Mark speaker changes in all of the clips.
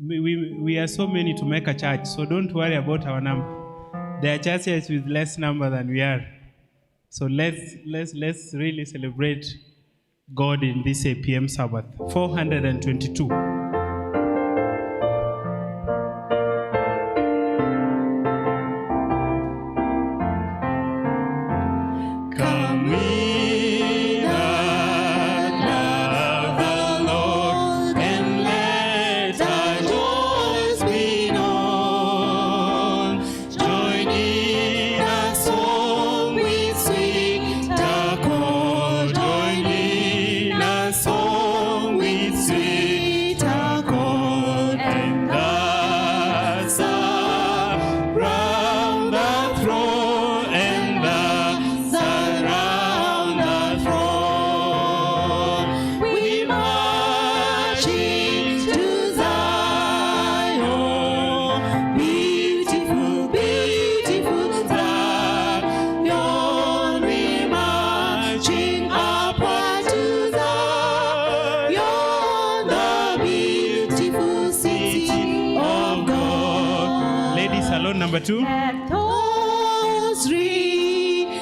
Speaker 1: we are so many to make a church, so don't worry about our number. There are churches with less number than we are. So let's really celebrate God in this APM Sabbath. 422. Number 2.
Speaker 2: Let those refuse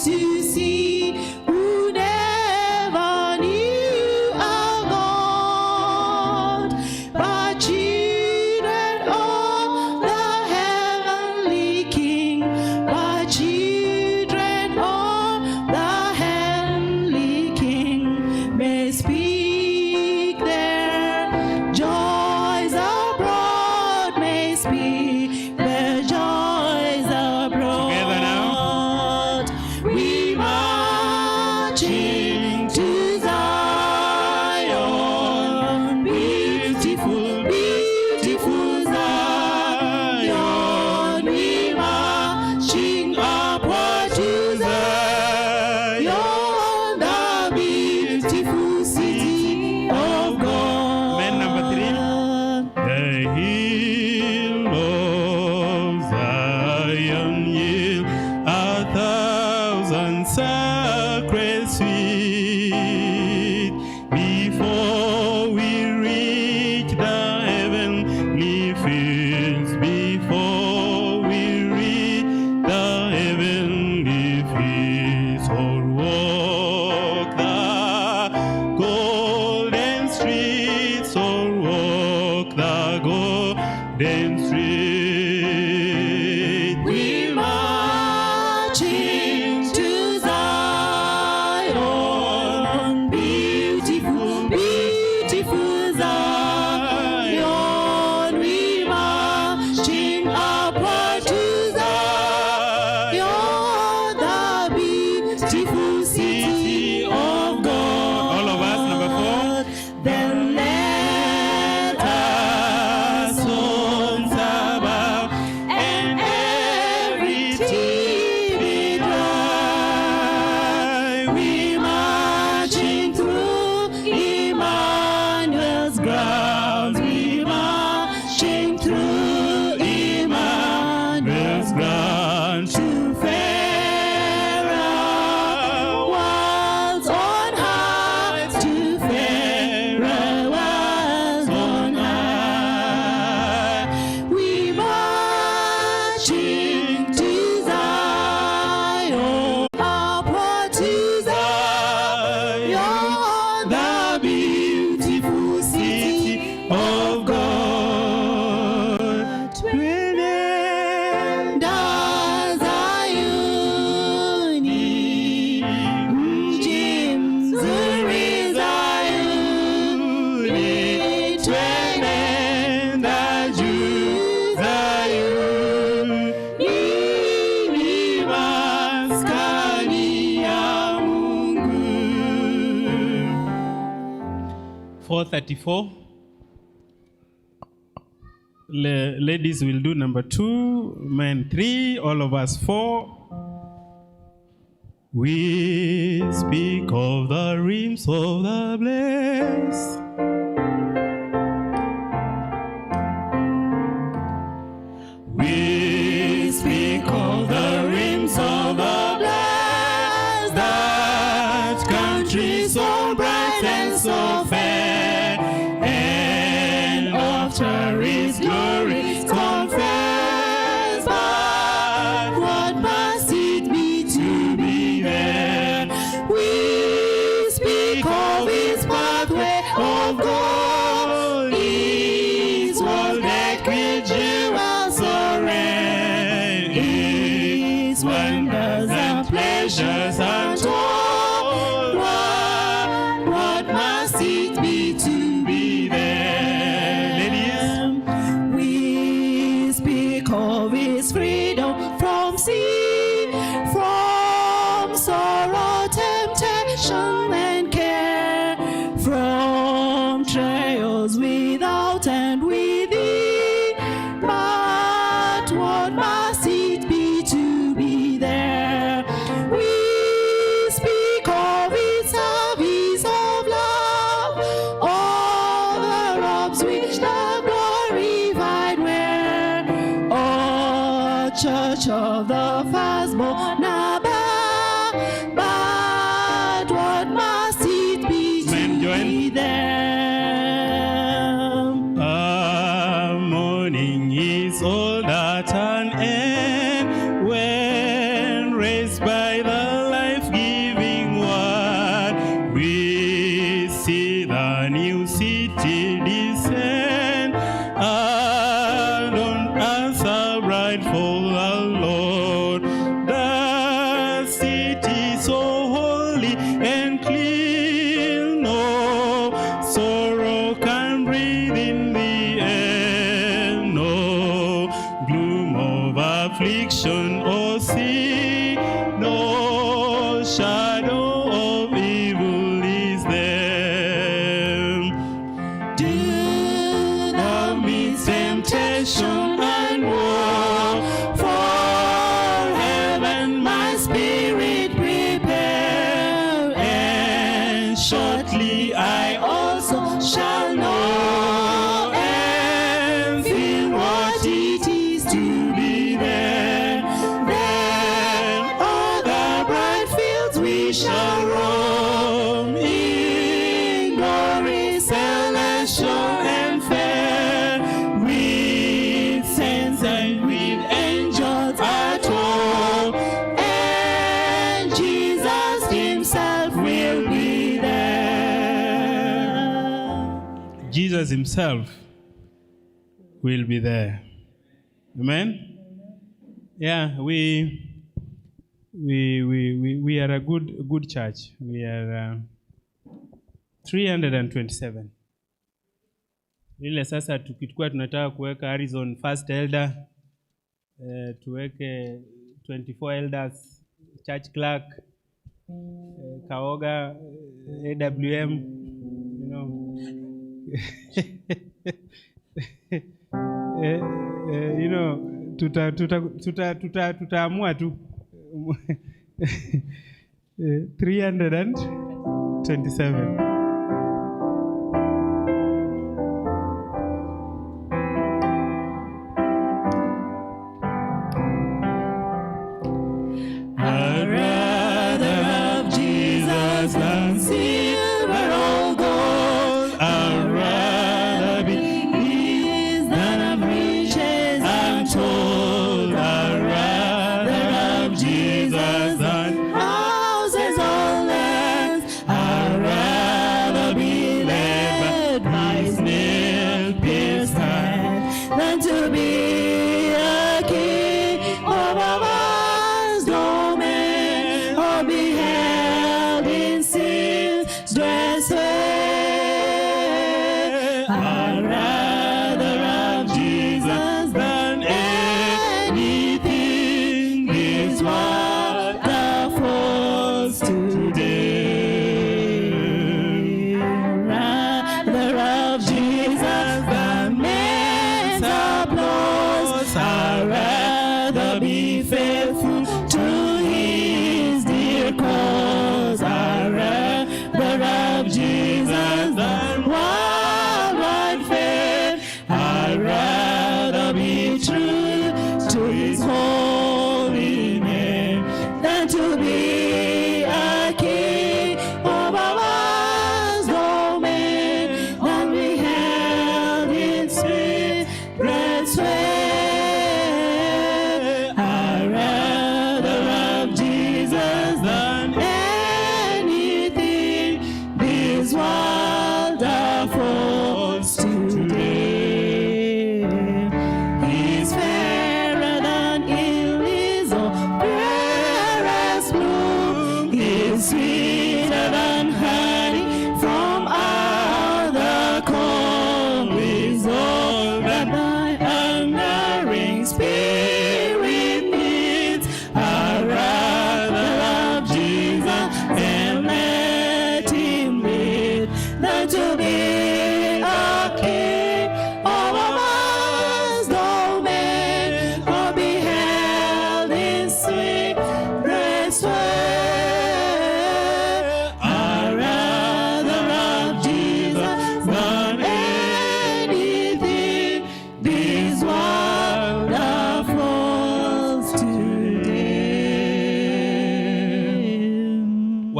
Speaker 2: to see who never knew our God, but children of the heavenly King, but children of the heavenly King may speak their joys abroad, may speak the joys abroad.
Speaker 1: Together now.
Speaker 2: We marching to Zion, beautiful, beautiful Zion. We marching upward to Zion, the beautiful city of God.
Speaker 1: Men number 3. The hill of Zion yield a thousand sacred sweet before we reach the heavenly fields, before we reach the heavenly fields, or walk the golden streets, or walk the golden street.
Speaker 2: We marching to Zion, beautiful, beautiful Zion. We marching upward to Zion, the beautiful city of God.
Speaker 1: All of us, number 4.
Speaker 2: Then let us on Sabbath and every tear be dry. We marching through Emmanuel's grounds. We marching through Emmanuel's grounds to fairer worlds on high, to fairer worlds on high. We marching to Zion, upward to Zion, the beautiful city of God. Twinenda Zayuni, mji mzuri Zayuni, twinenda juu Zayuni, ni maskani ya Mungu.
Speaker 1: 434. Ladies will do number 2, men 3, all of us 4. We speak of the realms of the blessed. We speak of the realms of the blessed, that country so bright and so fair, and all
Speaker 2: church of the firstborn above, but what must it be to
Speaker 1: Men, join.
Speaker 2: be them?
Speaker 1: Morning is all at an end when raised by the life-giving word. We see the new city descend, and on us a bride for the Lord. The city so holy and clean, no sorrow can breathe in the air, no gloom of affliction or sin, no shadow of evil is there.
Speaker 2: Do not miss temptation and war, for heaven my spirit prepare, and shortly I also shall know and feel what it is to be there. Then all the bright fields we shall roam in glory celestial and fair, with saints and with angels at home, and Jesus himself will be there.
Speaker 1: Jesus himself will be there. Amen? Yeah, we are a good church. We are 327. Ile sasa tukikuwa tunataka kuweka Harrison first elder, tuweke 24 elders, church clerk, Kaoga, AWM, you know. You know, tutaamua tu 327.
Speaker 2: I'd rather have Jesus than silver or gold. I'd rather be his than have riches untold. I'd rather have Jesus than houses or lands. I'd rather be led by his nail-pierced hand than to be a king of a vast domain, or be held in sin's dress way. I'd rather have Jesus than anything this world affords today. Rather have Jesus than men's applause. I'd rather be faithful to his dear cause. I'd rather have Jesus than worldwide fame.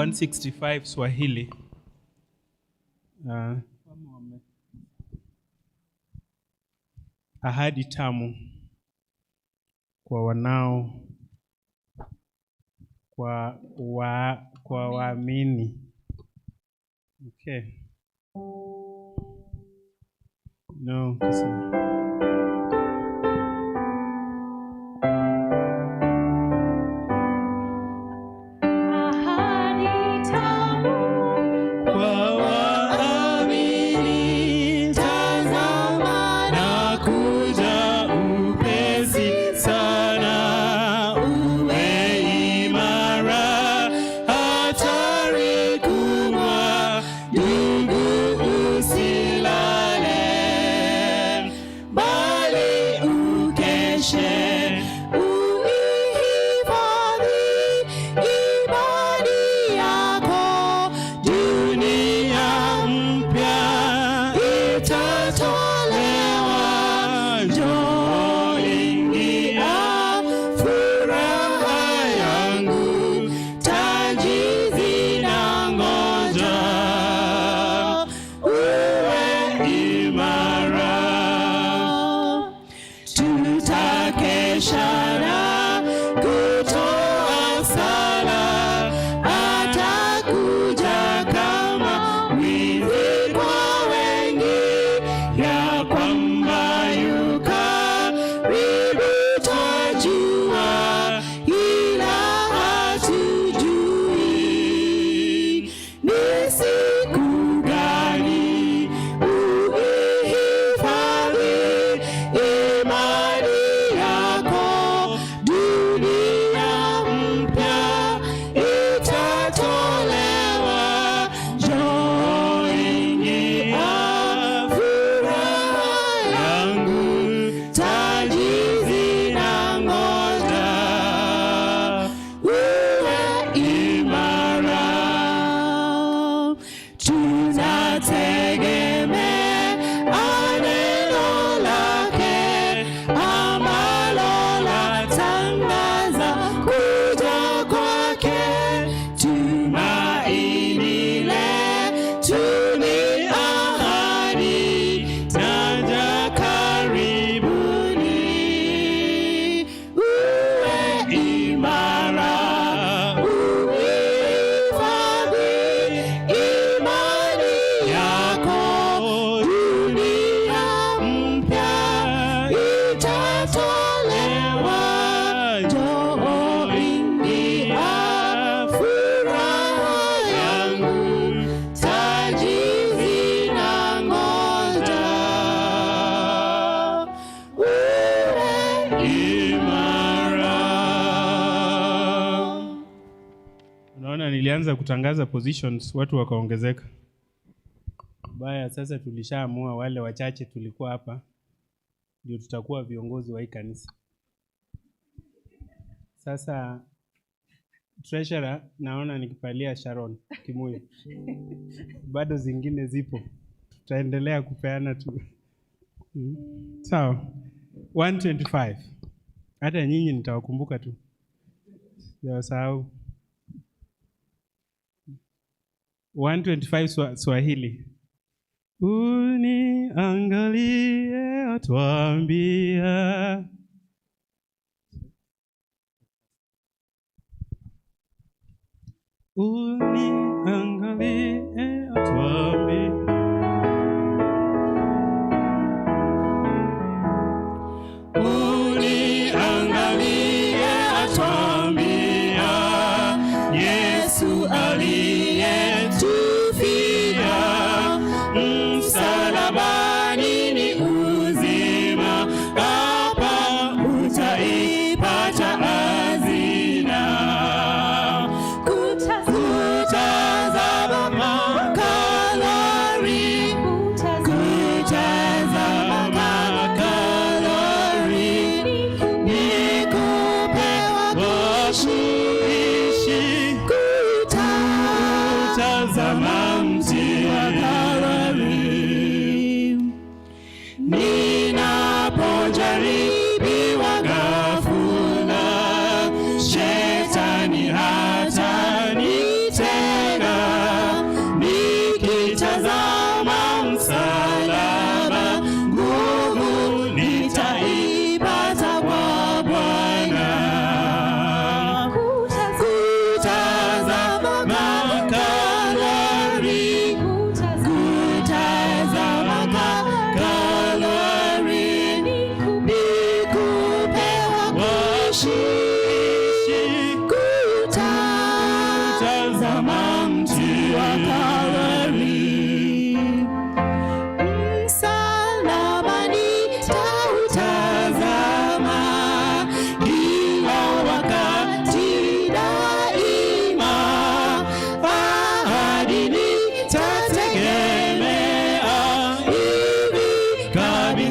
Speaker 1: 165 Swahili. Ahadi tamu kwa wanao kwa waamini. Okay. No, nilianza kutangaza positions, watu wakaongezeka. Baya, sasa tulishaamua wale wachache tulikuwa hapa ndio tutakuwa viongozi wa hii kanisa. Sasa treasurer naona nikipalia Sharon Kimuyu. Bado zingine zipo. Tutaendelea kupeana tu. Sawa. 125. Hata nyinyi nitawakumbuka tu. Sijasahau. 125 Swahili. Uniangalie atuambia. Uniangalie atuambia. Uniangalie atuambia. Yesu aliyetufia msalabani ni uzima, hapa utaipata hazina. Kutazama makalari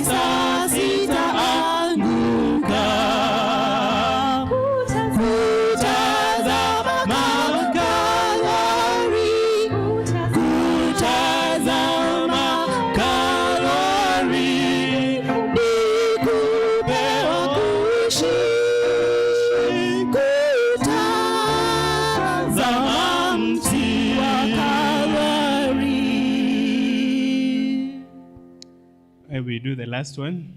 Speaker 2: giza sitaanguka. Kutazama Kalvari, kutazama Kalvari, ni kupewa kuishi. Kutazama mti wa Kalvari.
Speaker 1: And we do the last one.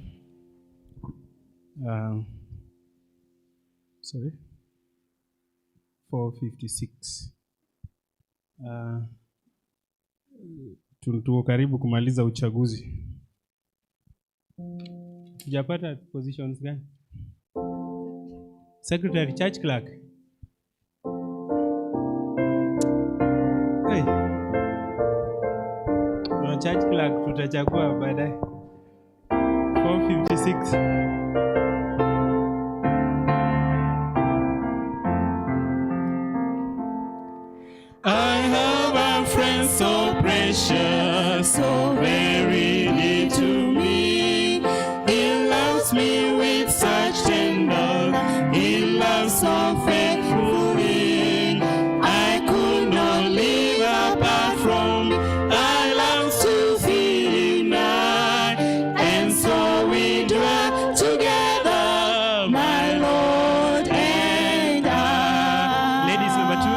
Speaker 1: Sorry. 456. Tuko karibu kumaliza uchaguzi. Tujapata positions gani? Secretary, church clerk. Hey. No, church clerk tutachagua baadaye. 456. I have a friend so precious, so very dear to me. He loves me with such tender, he loves so faithfully. I could not live apart from him. I long to feel him nigh, and so we dwell together, my Lord and I. Ladies, number 2.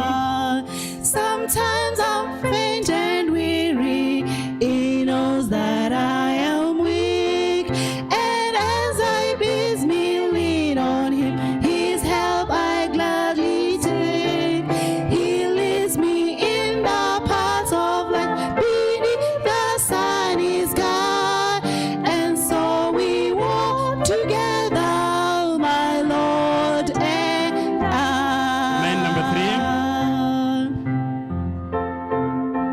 Speaker 2: Sometimes I'm faint and weary. He knows that I am weak, and as I bid me lean on him, his help I gladly take. He leads me in the paths of life, beneath the sunny sky, and so we walk together, my Lord and I.
Speaker 1: Man number 3.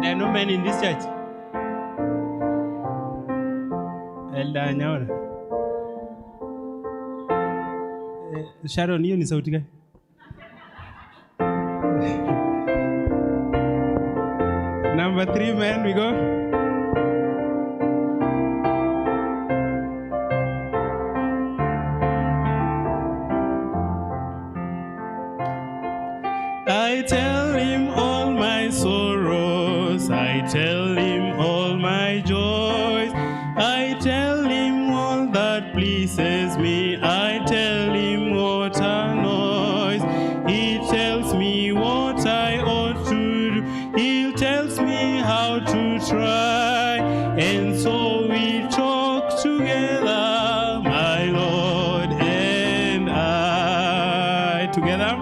Speaker 1: There are no men in this church. Elda Nyaora. Sharon, hiyo ni sauti gani? Number 3, man, we go. I tell him all my sorrows, I tell him all my joys, I tell him all that pleases me, I tell him what annoys. He tells me what I ought to do, he tells me how to try, and so we talk together, my Lord and I. Together.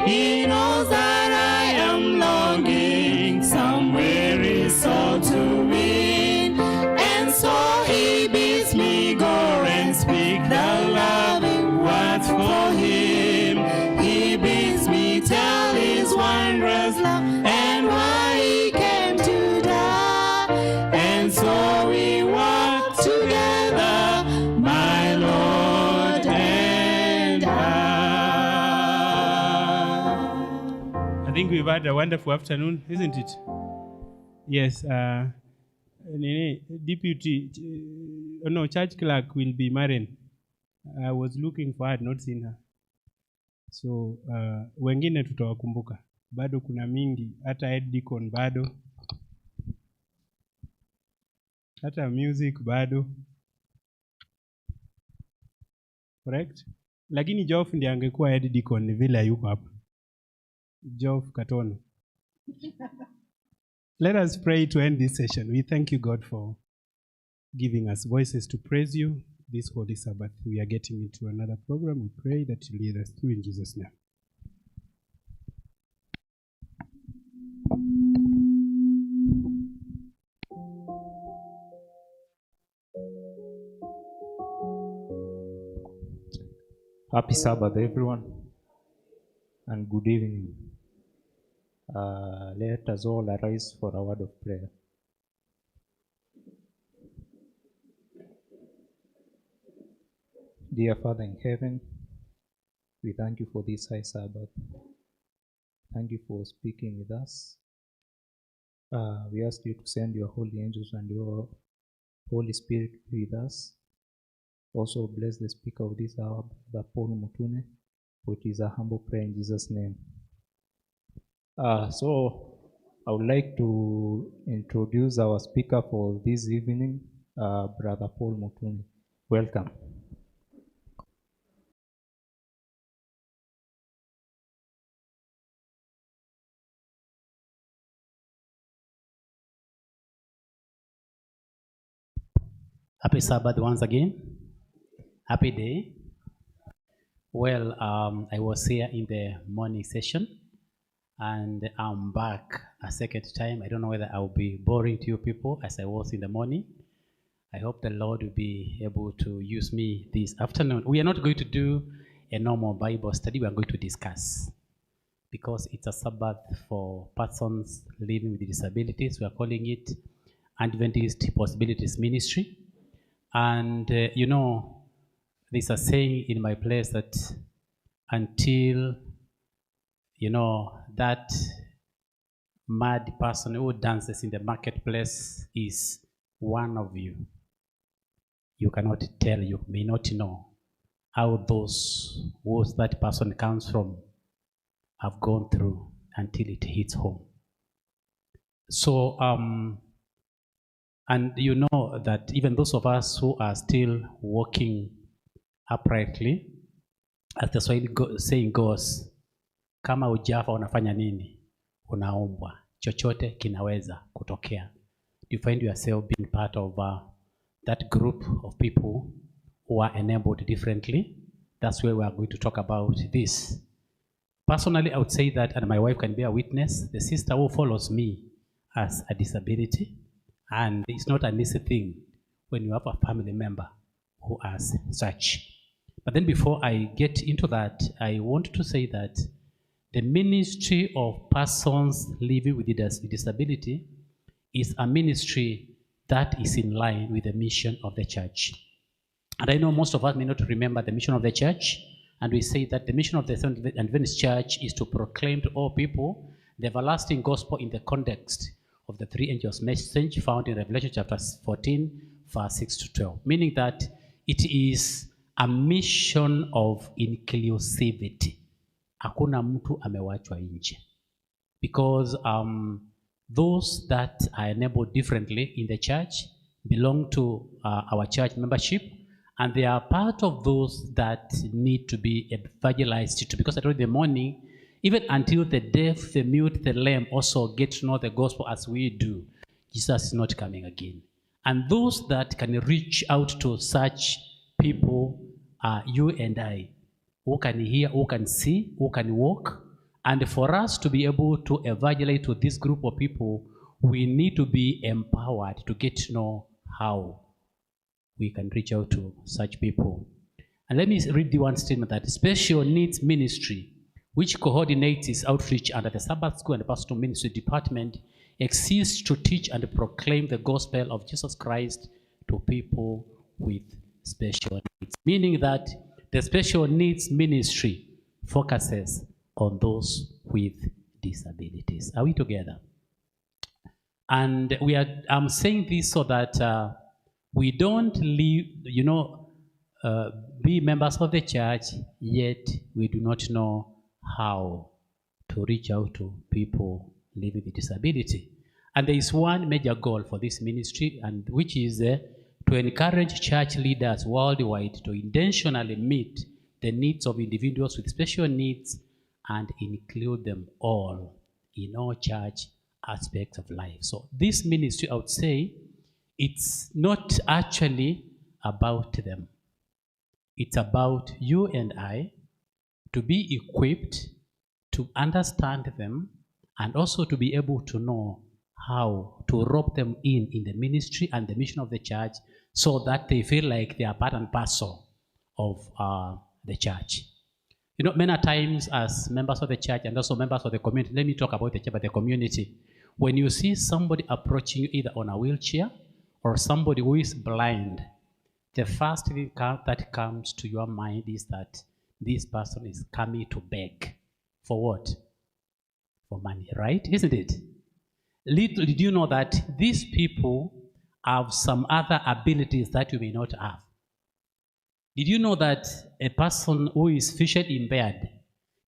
Speaker 1: He knows that I am longing somewhere is so to win, and so he bids me go and speak the loving words for him. He bids me tell his wondrous love and why he came to die, and so we walk together, my Lord and I think we've had a wonderful afternoon, isn't it? Yes. Deputy, church clerk will be married. I was looking for her, not seen her. So, wengine tutawakumbuka. Bado kuna mingi, hata head deacon bado. Hata music bado. Correct? Lakini Joff ndiye angekuwa head deacon ni vile yuko hapa. Joff Katono. Let us pray to end this session. We thank you, God, for giving us voices to praise you this Holy Sabbath. We are getting into another program. We pray that you lead us through in Jesus' name.
Speaker 3: Happy Sabbath, everyone, and good evening. Let us all arise for a word of prayer. Dear Father in heaven, we thank you for this high Sabbath. Thank you for speaking with us. We ask you to send your holy angels and your Holy Spirit be with us. Also bless the speaker of this hour, Brother Paul Mutune, which is a humble prayer in Jesus' name. So I would like to introduce our speaker for this evening, Brother Paul Mutune. Welcome.
Speaker 4: Happy Sabbath once again. Happy day. Well, I was here in the morning session and I'm back a second time. I don't know whether I'll be boring to you people as I was in the morning. I hope the Lord will be able to use me this afternoon. We are not going to do a normal Bible study. We are going to discuss because it's a Sabbath for persons living with disabilities. We are calling it Adventist Possibilities Ministry. And, there's a saying in my place that until, that mad person who dances in the marketplace is one of you, you cannot tell, you may not know how who that person comes from have gone through until it hits home. So, and you know that even those of us who are still walking uprightly, as the Swahili saying goes, kama ujafa unafanya nini? Unaumbwa. Chochote kinaweza kutokea. You find yourself being part of that group of people who are enabled differently. That's where we are going to talk about this. Personally, I would say that, and my wife can be a witness, the sister who follows me has a disability. And it's not an easy thing when you have a family member who has such. But then before I get into that, I want to say that the ministry of persons living with disability is a ministry that is in line with the mission of the church. And I know most of us may not remember the mission of the church, and we say that the mission of the Adventist church is to proclaim to all people the everlasting gospel in the context of the three angels' message found in Revelation chapter 14, verse 6 to 12. Meaning that it is a mission of inclusivity. Hakuna mtu amewachwa nje. Because those that are enabled differently in the church belong to our church membership, and they are part of those that need to be evangelized to. Because I told you in the morning, even until the deaf, the mute, the lame also get to know the gospel as we do, Jesus is not coming again. And those that can reach out to such people are you and I, who can hear, who can see, who can walk. And for us to be able to evangelize to this group of people, we need to be empowered to get to know how we can reach out to such people. And let me read the one statement that Special Needs Ministry, which coordinates its outreach under the Sabbath School and Pastoral Ministry Department, exists to teach and proclaim the gospel of Jesus Christ to people with special needs. Meaning that the Special Needs Ministry focuses on those with disabilities. Are we together? And I'm saying this so that we don't live, be members of the church, yet we do not know how to reach out to people living with disability. And there is one major goal for this ministry, and which is to encourage church leaders worldwide to intentionally meet the needs of individuals with special needs and include them all in all church aspects of life. So this ministry, I would say, it's not actually about them. It's about you and I to be equipped to understand them and also to be able to know how to rope them in the ministry and the mission of the church so that they feel like they are part and parcel of the church. Many times as members of the church and also members of the community, let me talk about the church, but the community. When you see somebody approaching you either on a wheelchair or somebody who is blind, the first thing that comes to your mind is that this person is coming to beg. For what? For money, right? Isn't it? Little did you know that these people have some other abilities that you may not have. Did you know that a person who is visually impaired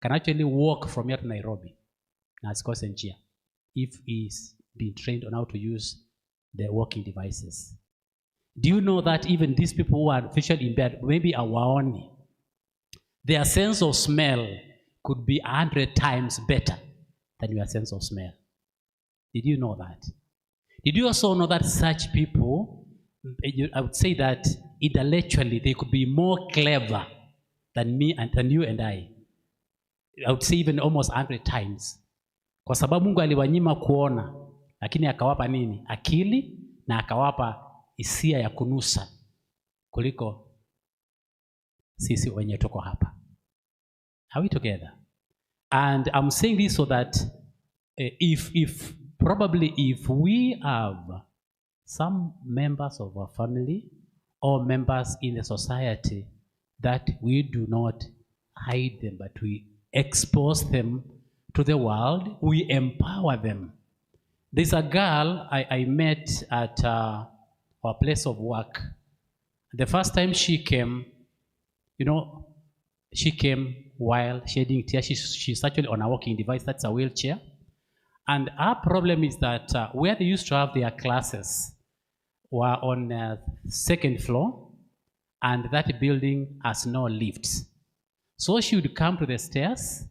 Speaker 4: can actually walk from here to Nairobi na asikose njia if he's been trained on how to use the walking devices? Do you know that even these people who are visually impaired, maybe hawaoni, their sense of smell could be 100 times better than your sense of smell? Did you know that? Did you also know that such people, I would say that intellectually they could be more clever than me and than you and I would say even almost 100 times. Kwa sababu Mungu aliwanyima kuona, lakini akawapa nini? Akili, na akawapa hisia ya kunusa kuliko sisi wenye tuko hapa. Are we together? And I'm saying this so that if we have some members of our family or members in the society that we do not hide them, but we expose them to the world, we empower them. There's a girl I met at our place of work. The first time she came, she came while shedding tears. She's actually on a walking device, that's a wheelchair. And our problem is that where they used to have their classes were on the second floor, and that building has no lifts. So she would come to the stairs,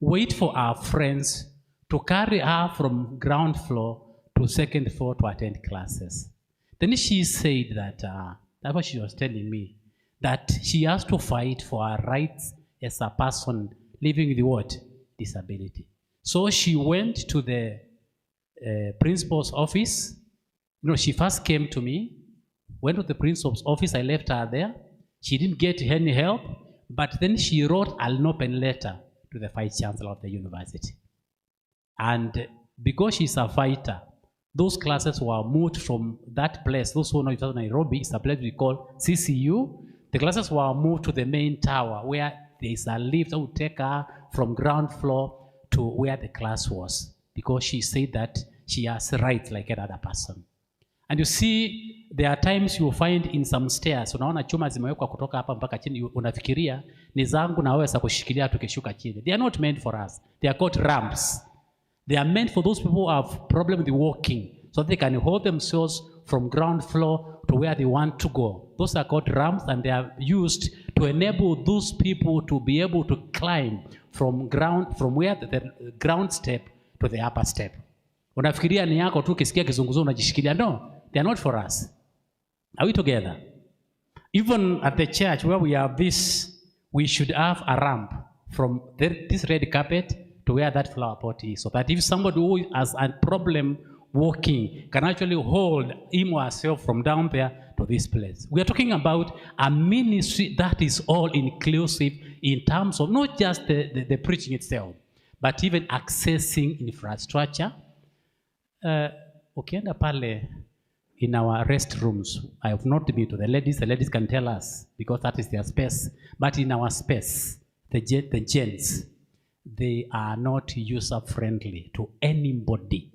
Speaker 4: wait for our friends to carry her from ground floor to second floor to attend classes. Then she said that, that's what she was telling me, that she has to fight for her rights as a person living with what? Disability. So she went to the principal's office. She first came to me, went to the principal's office, I left her there. She didn't get any help, but then she wrote an open letter to the Vice Chancellor of the university. And because she's a fighter, those classes were moved from that place. Those who know it in Nairobi, it's a place we call CCU. The classes were moved to the main tower where there is a lift that would take her from ground floor to where the class was, because she said that she has rights like another person. And you see, there are times you find in some stairs, unaona chuma zimewekwa kutoka hapa mpaka chini, unafikiria ni zangu na wewe za kushikilia tukishuka chini. They are not meant for us. They are called ramps. They are meant for those people who have problem with walking, so they can hold themselves from ground floor to where they want to go. Those are called ramps, and they are used to enable those people to be able to climb from where the ground step to the upper step. Unafikiria ni yako tu, ukisikia kizunguzungu unajishikilia. No, they are not for us. Are we together? Even at the church where we have this, we should have a ramp from this red carpet to where that flower pot is, so that if somebody who has a problem walking can actually hold him or herself from down there to this place. We are talking about a ministry that is all inclusive in terms of not just the preaching itself, but even accessing infrastructure. Ukienda pale in our restrooms, I have not been to the ladies can tell us because that is their space, but in our space, the gents, they are not user friendly to anybody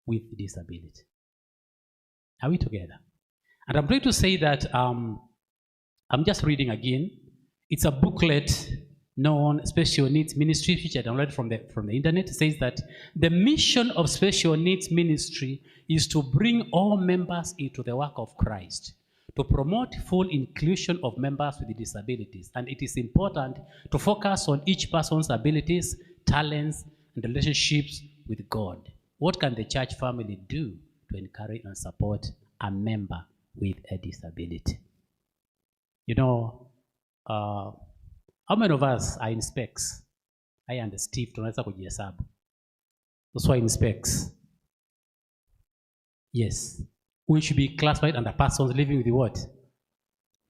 Speaker 4: with disability. Are we together? And I'm going to say that I'm just reading again. It's a booklet known Special Needs Ministry, which I downloaded from the internet. It says that the mission of Special Needs Ministry is to bring all members into the work of Christ, to promote full inclusion of members with disabilities. And it is important to focus on each person's abilities, talents, and relationships with God. What can the church family do to encourage and support a member with a disability? How many of us are in specs? I and Steve tunaweza kujihesabu. Those who are in specs. Yes. We should be classified under persons living with what?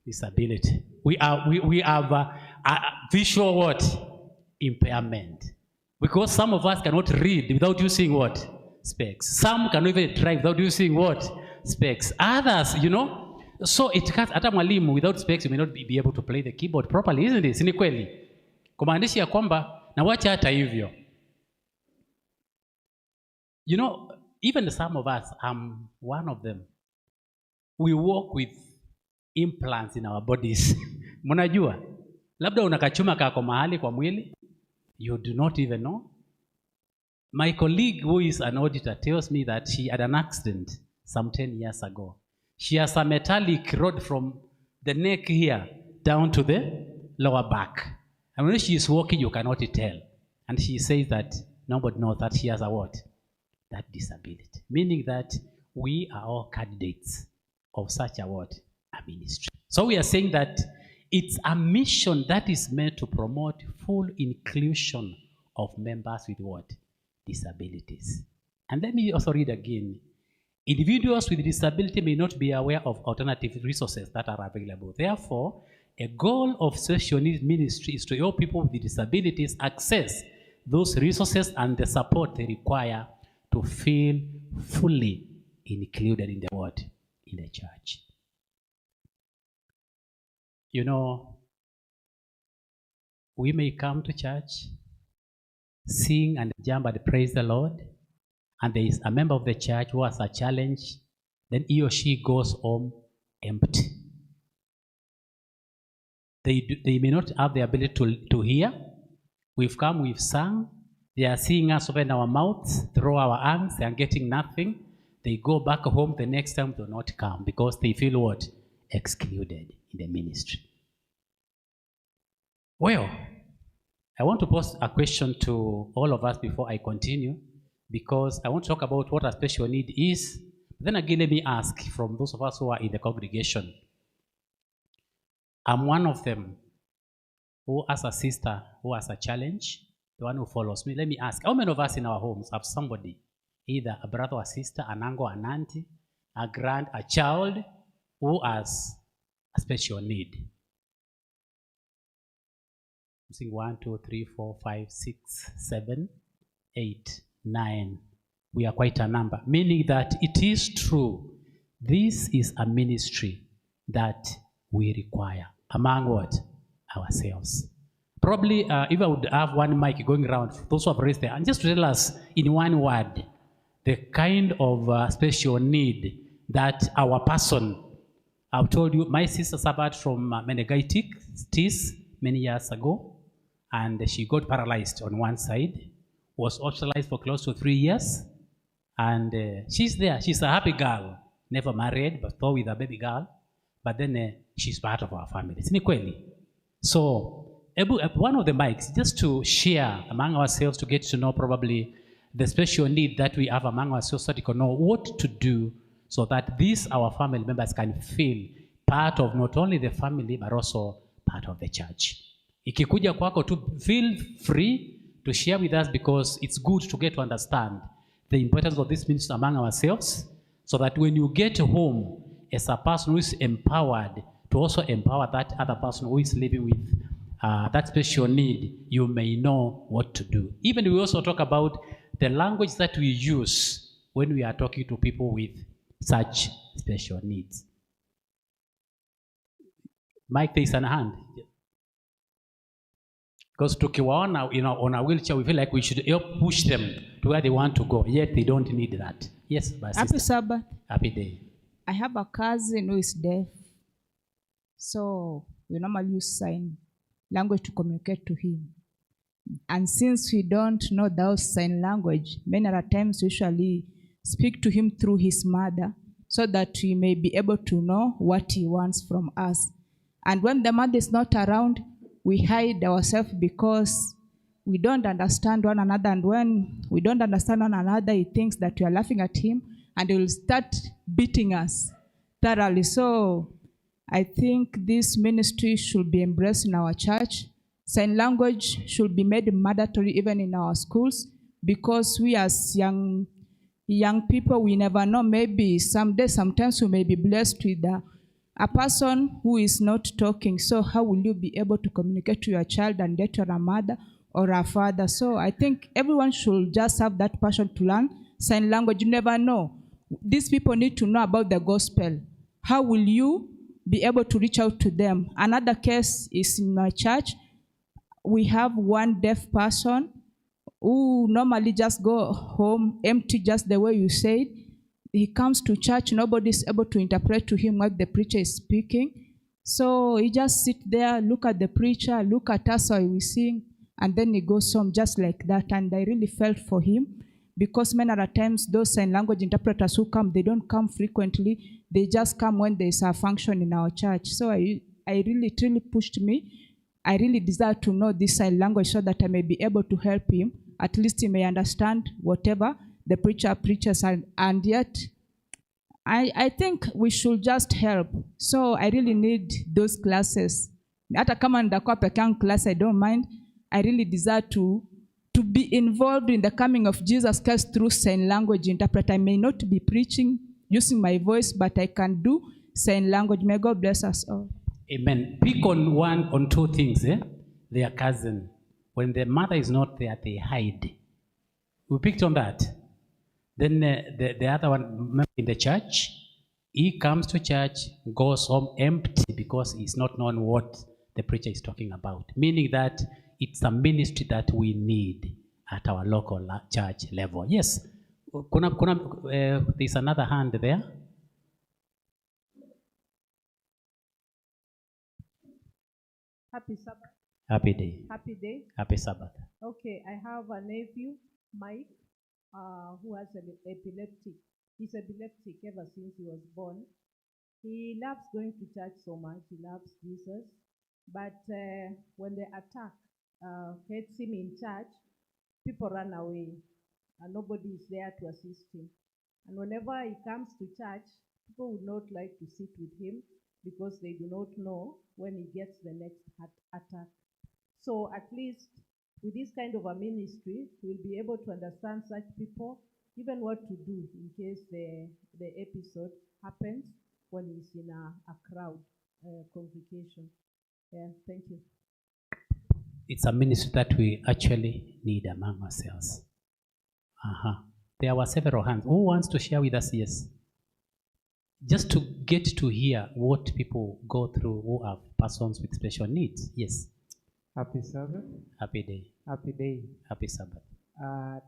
Speaker 4: Disability. We have a visual what? Impairment. Because some of us cannot read without using what? Specs. Some cannot even drive without using what? Specs. Others, so it can't, hata mwalimu without specs you may not be able to play the keyboard properly, isn't it? Ni kweli. Kumaanisha ya kwamba na wacha hata hivyo. even some of us, I'm one of them, we walk with implants in our bodies. Mnajua? Labda unakachuma kako mahali kwa mwili, you do not even know. My colleague who is an auditor tells me that she had an accident some 10 years ago. She has a metallic rod from the neck here down to the lower back. And when she is walking, you cannot tell. And she says that nobody knows that she has a what? That disability. Meaning that we are all candidates of such a what? A ministry. So we are saying that it's a mission that is meant to promote full inclusion of members with what? Disabilities. And let me also read again. Individuals with disability may not be aware of alternative resources that are available. Therefore, a goal of special needs ministry is to help people with disabilities access those resources and the support they require to feel fully included in the what? In the church. You know, we may come to church, sing and jump and praise the Lord, and there is a member of the church who has a challenge, then he or she goes home empty. They may not have the ability to hear. We've come, we've sung. They are seeing us open our mouths, throw our arms, they are getting nothing. They go back home, the next time they will not come because they feel what? Excluded in the ministry. Well, I want to pose a question to all of us before I continue, because I want to talk about what a special need is. Then again, let me ask from those of us who are in the congregation. I'm one of them who has a sister who has a challenge, the one who follows me. Let me ask, how many of us in our homes have somebody, either a brother or sister, an uncle, an auntie, a child who has a special need? I'm saying 1, 2, 3, 4, 5, 6, 7, 8, 9. We are quite a number, meaning that it is true. This is a ministry that we require among what? Ourselves. Probably if I would have one mic going around, those who have raised their hand, just to tell us in one word the kind of special need that our person, I've told you, my sister suffered from meningitis many years ago, and she got paralyzed on one side, was hospitalized for close to 3 years, and she's there. She's a happy girl, never married, but still with a baby girl, but then she's part of our family. Isn't kweli? So, one of the mics, just to share among ourselves, to get to know probably the special need that we have among ourselves, so that we can know what to do so that these, our family members, can feel part of not only the family, but also part of the church. Ikikuja kwako, to feel free to share with us, because it's good to get to understand the importance of this ministry among ourselves, so that when you get home as a person who is empowered, to also empower that other person who is living with that special need, you may know what to do. Even we also talk about the language that we use when we are talking to people with such special needs. Mike, there is an hand. Because tukiwaona, you know, on a wheelchair, we feel like we should help push them to where they want to go, yet they don't need that. Yes, my sister.
Speaker 5: Happy Sabbath.
Speaker 4: Happy day.
Speaker 5: I have a cousin who is deaf, so we normally use sign language to communicate to him. And since we don't know those sign language, many other times we usually speak to him through his mother, so that we may be able to know what he wants from us. And when the mother is not around, we hide ourselves because we don't understand one another. And when we don't understand one another, he thinks that we are laughing at him, and he will start beating us thoroughly. So I think this ministry should be embraced in our church. Sign language should be made mandatory even in our schools, because we as young people, we never know. Maybe someday, sometimes we may be blessed with a person who is not talking. So how will you be able to communicate to your child and get to a mother or a father? So I think everyone should just have that passion to learn sign language. You never know. These people need to know about the gospel. How will you be able to reach out to them? Another case is in my church. We have one deaf person who normally just go home empty just the way you said. He comes to church, nobody's able to interpret to him what the preacher is speaking. So he just sit there, look at the preacher, look at us while we sing, and then he goes home just like that. And I really felt for him, because many other times those sign language interpreters who come, they don't come frequently. They just come when there's a function in our church. So it really pushed me. I really desire to know this sign language so that I may be able to help him. At least he may understand whatever the preacher preaches, and yet I think we should just help. So I really need those classes. Hata kama ndakuwa peke yangu class, I don't mind. I really desire to be involved in the coming of Jesus Christ through sign language interpreter. I may not be preaching using my voice, but I can do sign language. May God bless us all.
Speaker 4: Amen. Pick on two things. Their cousin. When the mother is not there, they hide. We picked on that. Then the other one in the church, he comes to church, goes home empty because he's not known what the preacher is talking about. Meaning that it's a ministry that we need at our local church level. Yes. There's another hand there.
Speaker 6: Happy Sabbath.
Speaker 4: Happy day.
Speaker 6: Happy day.
Speaker 4: Happy Sabbath.
Speaker 6: Okay, I have a nephew, Mike, who has an epileptic. He's epileptic ever since he was born. He loves going to church so much. He loves Jesus. But when the attack hits him in church, people run away, and nobody is there to assist him. And whenever he comes to church, people would not like to sit with him because they do not know when he gets the next attack. So at least with this kind of a ministry, we'll be able to understand such people, even what to do in case the episode happens when he's in a crowd congregation. Yeah, thank you.
Speaker 4: It's a ministry that we actually need among ourselves. There were several hands. Who wants to share with us? Yes. Just to get to hear what people go through who have persons with special needs. Yes.
Speaker 7: Happy Sabbath.
Speaker 4: Happy day.
Speaker 7: Happy day.
Speaker 4: Happy Sabbath.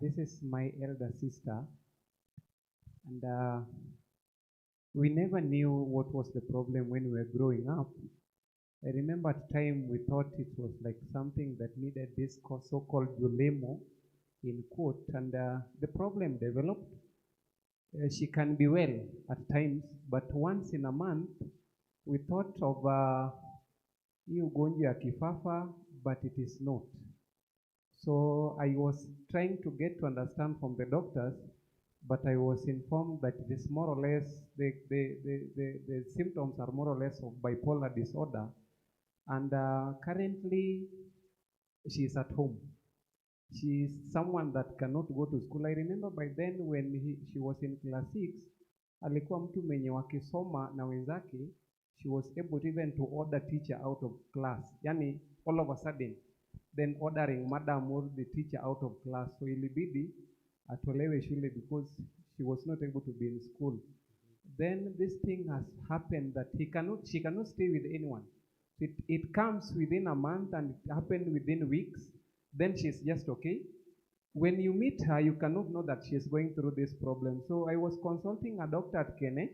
Speaker 7: This is my elder sister, and we never knew what was the problem when we were growing up. I remember at the time we thought it was like something that needed this so-called ulemo in quote, and the problem developed. She can be well at times, but once in a month we thought of hii ugonjwa ya kifafa, but it is not. So I was trying to get to understand from the doctors, but I was informed that it is more or less, the symptoms are more or less of bipolar disorder. And currently, she is at home. She is someone that cannot go to school. I remember by then when she was in class 6, alikuwa mtu mwenye wakisoma na wenzake, she was able to even to order teacher out of class. Yani, all of a sudden, then ordering madam or the teacher out of class. So ilibidi atolewe shule because she was not able to be in school. Then this thing has happened that she cannot stay with anyone. It comes within a month and it happened within weeks. Then she's just okay. When you meet her, you cannot know that she's going through this problem. So I was consulting a doctor at Kenneth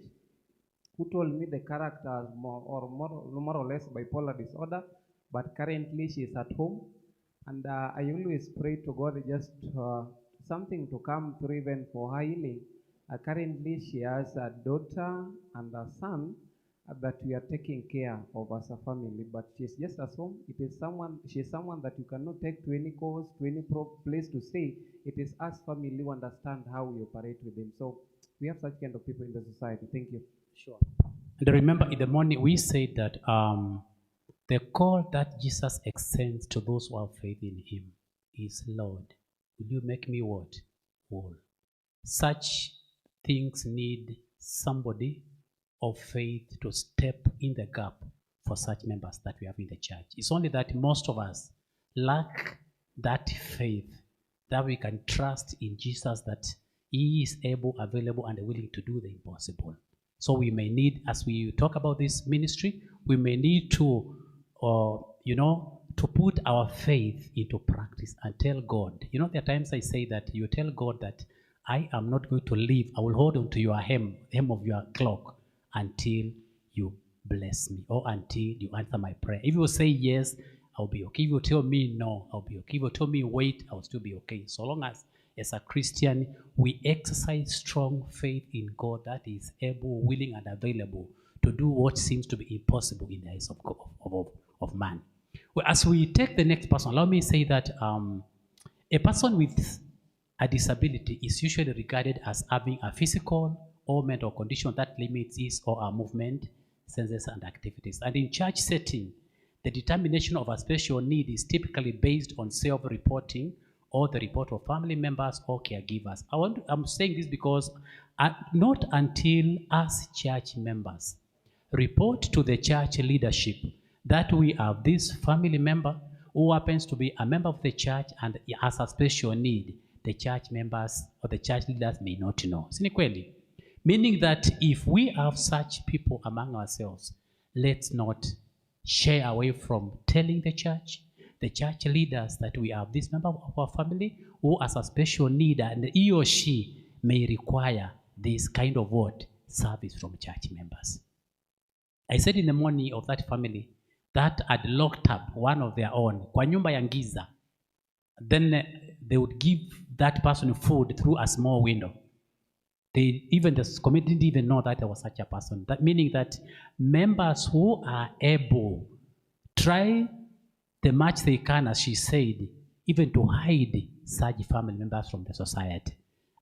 Speaker 7: who told me the character more or less bipolar disorder, but currently she's at home. And I always pray to God just something to come through even for her healing. Currently she has a daughter and a son that we are taking care of as a family, but she's just at home. She's someone that you cannot take to any cause, to any place to stay. It is us family who understand how we operate with them. So we have such kind of people in the society. Thank you.
Speaker 4: Sure. And remember in the morning we said that the call that Jesus extends to those who have faith in him is, Lord, will you make me what? Whole. Such things need somebody of faith to step in the gap for such members that we have in the church. It's only that most of us lack that faith that we can trust in Jesus, that he is able, available, and willing to do the impossible. So we may need, as we talk about this ministry, we may need to, to put our faith into practice and tell God. You know, there are times I say that you tell God that I am not going to leave. I will hold on to your hem of your cloak until you bless me or until you answer my prayer. If you say yes, I'll be okay. If you tell me no, I'll be okay. If you tell me wait, I'll still be okay. So long as a Christian, we exercise strong faith in God that is able, willing, and available to do what seems to be impossible in the eyes of God, of man. Well, as we take the next person, allow me to say that a person with a disability is usually regarded as having a physical or mental condition that limits his or her movement, senses, and activities. And in church setting, the determination of a special need is typically based on self-reporting or the report of family members or caregivers. I'm saying this because not until us church members report to the church leadership that we have this family member who happens to be a member of the church and has a special need, the church members or the church leaders may not know. Sini kweli? Meaning that if we have such people among ourselves, let's not shy away from telling the church leaders that we have this member of our family who has a special need and he or she may require this kind of service from church members. I said in the morning of that family that had locked up one of their own, kwa nyumba ya giza. Then they would give that person food through a small window. The committee didn't even know that there was such a person. That meaning that members who are able try the much they can, as she said, even to hide such family members from the society.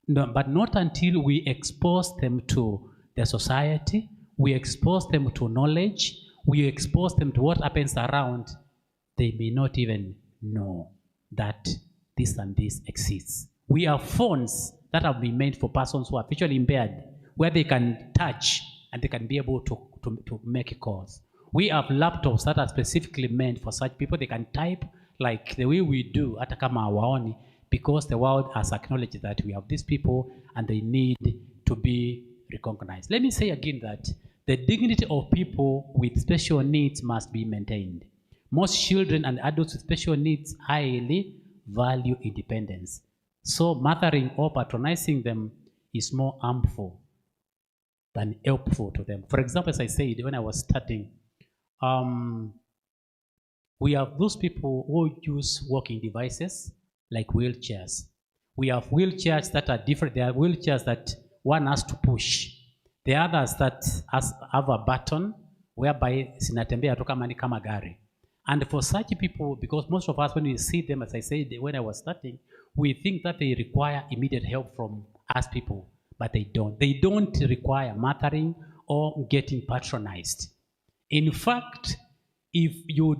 Speaker 4: No, but not until we expose them to the society, we expose them to knowledge, we expose them to what happens around, they may not even know that this and this exists. We have phones that have been made for persons who are visually impaired, where they can touch and they can be able to make calls. We have laptops that are specifically meant for such people. They can type like the way we do hata kama hawaoni, because the world has acknowledged that we have these people and they need to be recognized. Let me say again that the dignity of people with special needs must be maintained. Most children and adults with special needs highly value independence. So mothering or patronizing them is more harmful than helpful to them. For example, as I said, when I was starting, we have those people who use walking devices like wheelchairs. We have wheelchairs that are different. There are wheelchairs that one has to push. The others that have a button whereby sinatembea tu kama ni kama gari. And for such people, because most of us, when we see them, as I said when I was starting, we think that they require immediate help from us people, but they don't. They don't require mothering or getting patronized. In fact, if you're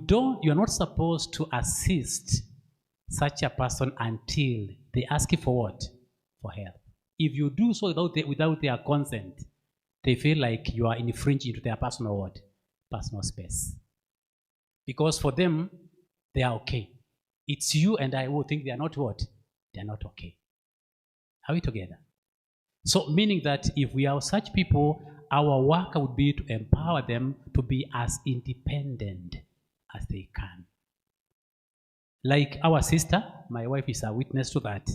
Speaker 4: not supposed to assist such a person until they ask you for what? For help. If you do so without their consent, they feel like you are infringing into their personal space. Because for them, they are okay. It's you and I who think they are not what? They are not okay. Are we together? So meaning that if we are such people, our work would be to empower them to be as independent as they can. Like our sister, my wife is a witness to that.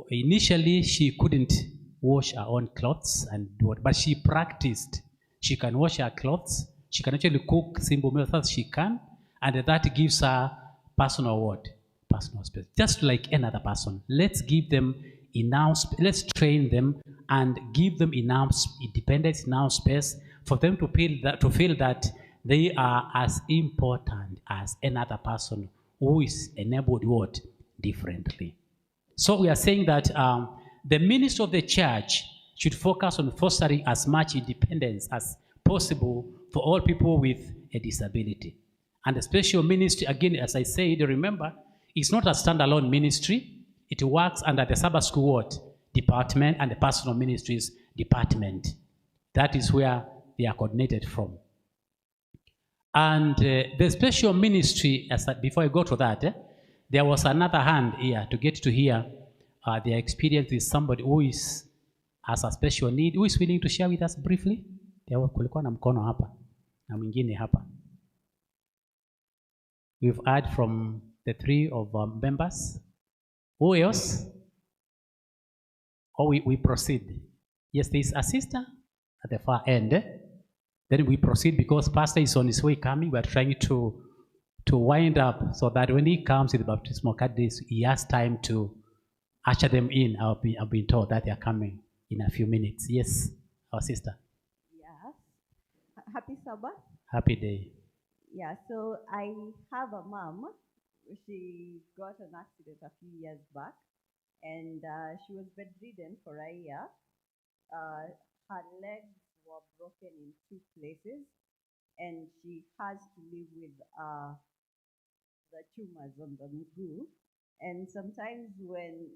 Speaker 4: Initially, she couldn't wash her own clothes, but she practiced. She can wash her clothes. She can actually cook simple meals as she can, and that gives her personal space. Just like another person. Let's give them enough, let's train them and give them enough independence, enough space for them to feel that they are as important as another person who is enabled differently. So we are saying that the ministry of the church should focus on fostering as much independence as possible for all people with a disability. And the special ministry, again, as I said, remember, it's not a standalone ministry. It works under the Sabbath school department and the personal ministries department. That is where they are coordinated from. And the special ministry, before I go to that, there was another hand here to get to hear their experience with somebody who has a special need. Who is willing to share with us briefly? Kulikuwa na mkono hapa na mwingine hapa. We've heard from the three of our members. Who else? Or we proceed? Yes, there is a sister at the far end. Then we proceed because Pastor is on his way coming. We are trying to wind up so that when he comes with the baptismal candidates, he has time to usher them in. I've been told that they are coming in a few minutes. Yes, our sister.
Speaker 8: Yes. Happy Sabbath.
Speaker 4: Happy day.
Speaker 8: Yeah, so I have a mom. She got an accident a few years back, and she was bedridden for a year. Her legs were broken in 2 places, and she has to live with the tumors on the mguu. And sometimes when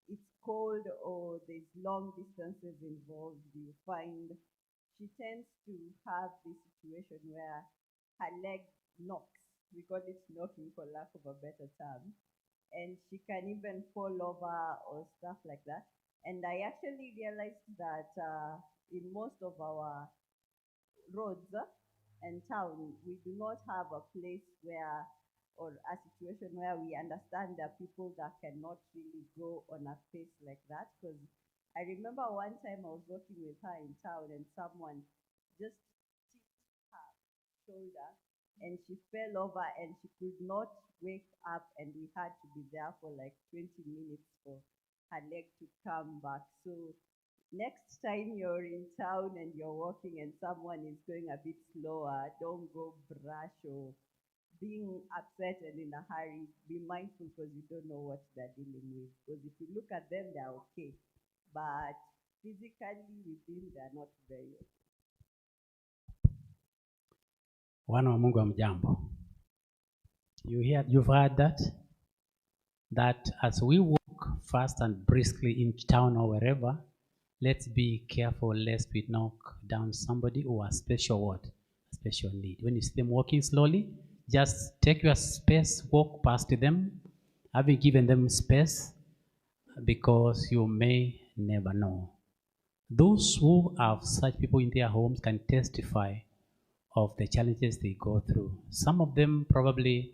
Speaker 8: it's cold or there's long distances involved, you find she tends to have this situation where her leg knocks. We call it knocking for lack of a better term. And she can even fall over or stuff like that. And I actually realized that in most of our roads and town, we do not have a place where, or a situation where we understand that people that cannot really go on a pace like that. Because I remember one time I was walking with her in town and someone just tipped her shoulder and she fell over and she could not wake up, and we had to be there for like 20 minutes for her leg to come back. So next time you're in town and you're walking and someone is going a bit slower, don't go brash or being upset and in a hurry. Be mindful because you don't know what they're dealing with. Because if you look at them, they're okay. But physically within, they're not very okay.
Speaker 4: Wana wa Mungu amjambo. You've heard that as we walk fast and briskly in town or wherever, let's be careful lest we knock down somebody who has special need. When you see them walking slowly, just take your space, walk past them, having given them space, because you may never know. Those who have such people in their homes can testify of the challenges they go through. Some of them probably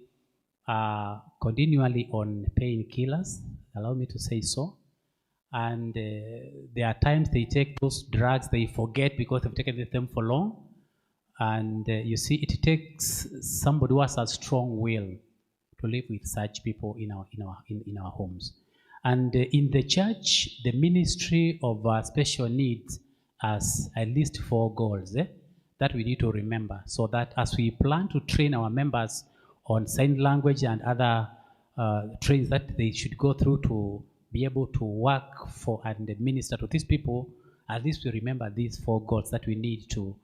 Speaker 4: are continually on painkillers, allow me to say so. And there are times they take those drugs, they forget because they've taken them for long. And you see, it takes somebody who has a strong will to live with such people in our homes. And in the church, the ministry of special needs has at least 4 goals that we need to remember, so that as we plan to train our members on sign language and other trainings that they should go through to be able to work for and minister to these people, at least we remember these 4 goals that we need to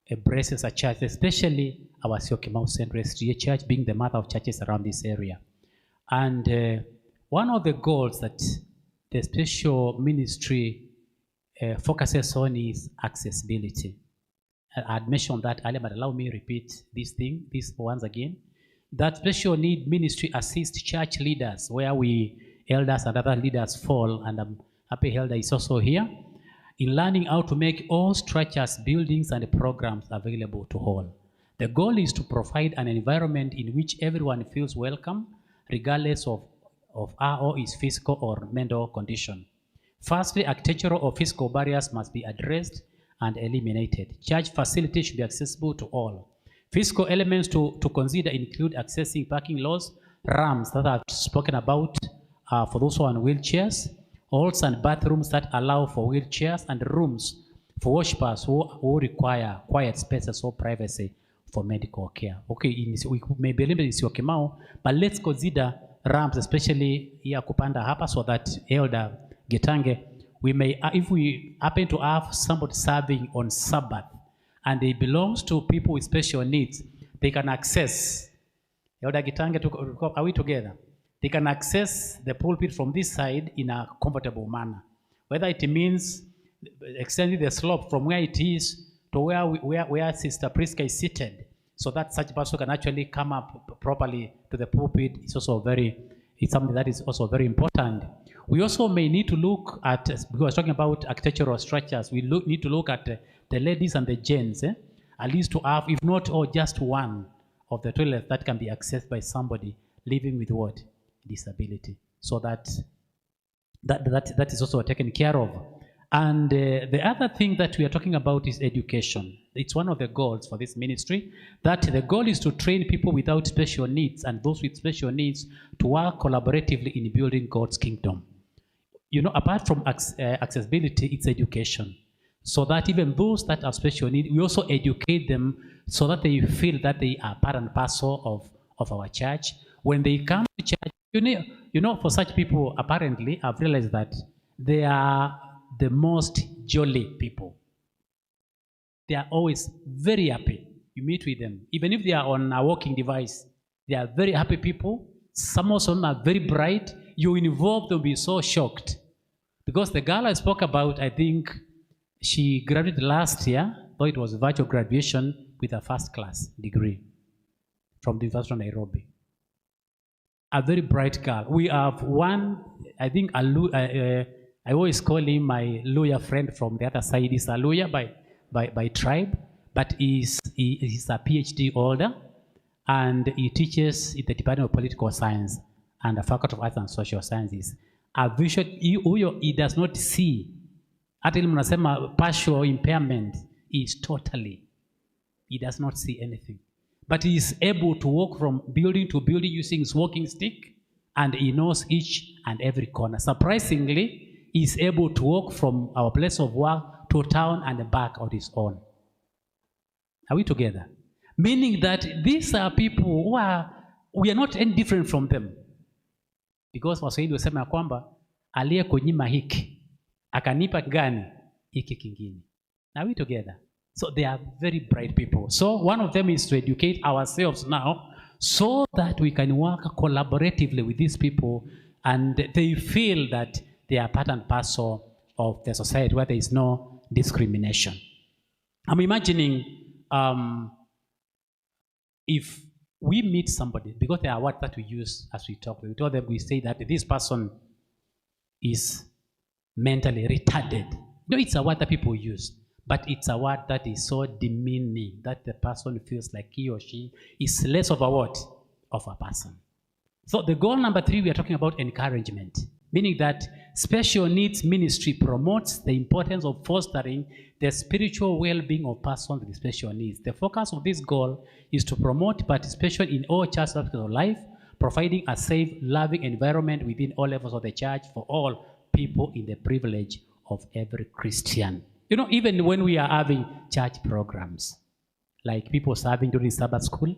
Speaker 4: embrace as a church, especially our Syokimau Central SDA Church being the mother of churches around this area. And one of the goals that the special ministry focuses on is accessibility. I'd mentioned that earlier, but allow me to repeat this once again. That special need ministry assists church leaders where we elders and other leaders fall, and I'm happy Elder is also here, in learning how to make all structures, buildings, and programs available to all. The goal is to provide an environment in which everyone feels welcome, regardless of her or his physical or mental condition. Firstly, architectural or physical barriers must be addressed and eliminated. Church facilities should be accessible to all. Physical elements to consider include accessing parking lots, ramps that I've spoken about for those who are on wheelchairs, halls and bathrooms that allow for wheelchairs, and rooms for worshippers who require quiet spaces or privacy for medical care. Okay, we may be limited in Syokimau, but let's consider ramps, especially here kupanda hapa, so that Elder Getange, we may, if we happen to have somebody serving on Sabbath and it belongs to people with special needs, they can access, Elder Getange, are we together? They can access the pulpit from this side in a comfortable manner. Whether it means extending the slope from where it is to where Sister Priska is seated, so that such person can actually come up properly to the pulpit, it's something that is also very important. We also may need to look at, because we were talking about architectural structures, we need to look at the ladies and the gents, at least to have, if not all, just one of the toilet that can be accessed by somebody living with what? Disability. So that is also taken care of. And the other thing that we are talking about is education. It's one of the goals for this ministry, that the goal is to train people without special needs and those with special needs to work collaboratively in building God's kingdom. You know, apart from accessibility, it's education. So that even those that have special needs, we also educate them so that they feel that they are part and parcel of our church. When they come to church, you know, for such people, apparently, I've realized that they are the most jolly people. They are always very happy. You meet with them. Even if they are on a walking device, they are very happy people. Some of them are very bright. You involve, they'll be so shocked. Because the girl I spoke about, I think she graduated last year, though it was virtual graduation, with a first class degree from the University of Nairobi. A very bright girl. We have one, I think, I always call him my lawyer friend from the other side. He's a lawyer by tribe, but he's a PhD holder, and he teaches in the Department of Political Science and the Faculty of Arts and Social Sciences. A vision, he does not see. Hata ile mnasema partial impairment is totally, he does not see anything. But he is able to walk from building to building using his walking stick, and he knows each and every corner. Surprisingly, he is able to walk from our place of work to town and back on his own. Are we together? Meaning that these are people who we are not any different from them. Because Waswahili wasema ya kwamba aliyekunyima hiki akanipa gani hiki kingine. Are we together? So they are very bright people. So one of them is to educate ourselves now so that we can work collaboratively with these people and they feel that they are part and parcel of the society where there is no discrimination. I'm imagining if we meet somebody, because there are words that we use as we talk, we tell them, we say that this person is mentally retarded. No, it's a word that people use, but it's a word that is so demeaning that the person feels like he or she is less of a what? Of a person. So the goal number 3, we are talking about encouragement, meaning that special needs ministry promotes the importance of fostering the spiritual well-being of persons with special needs. The focus of this goal is to promote participation in all church aspects of life, providing a safe, loving environment within all levels of the church for all people in the privilege of every Christian. You know, even when we are having church programs, like people serving during Sabbath school,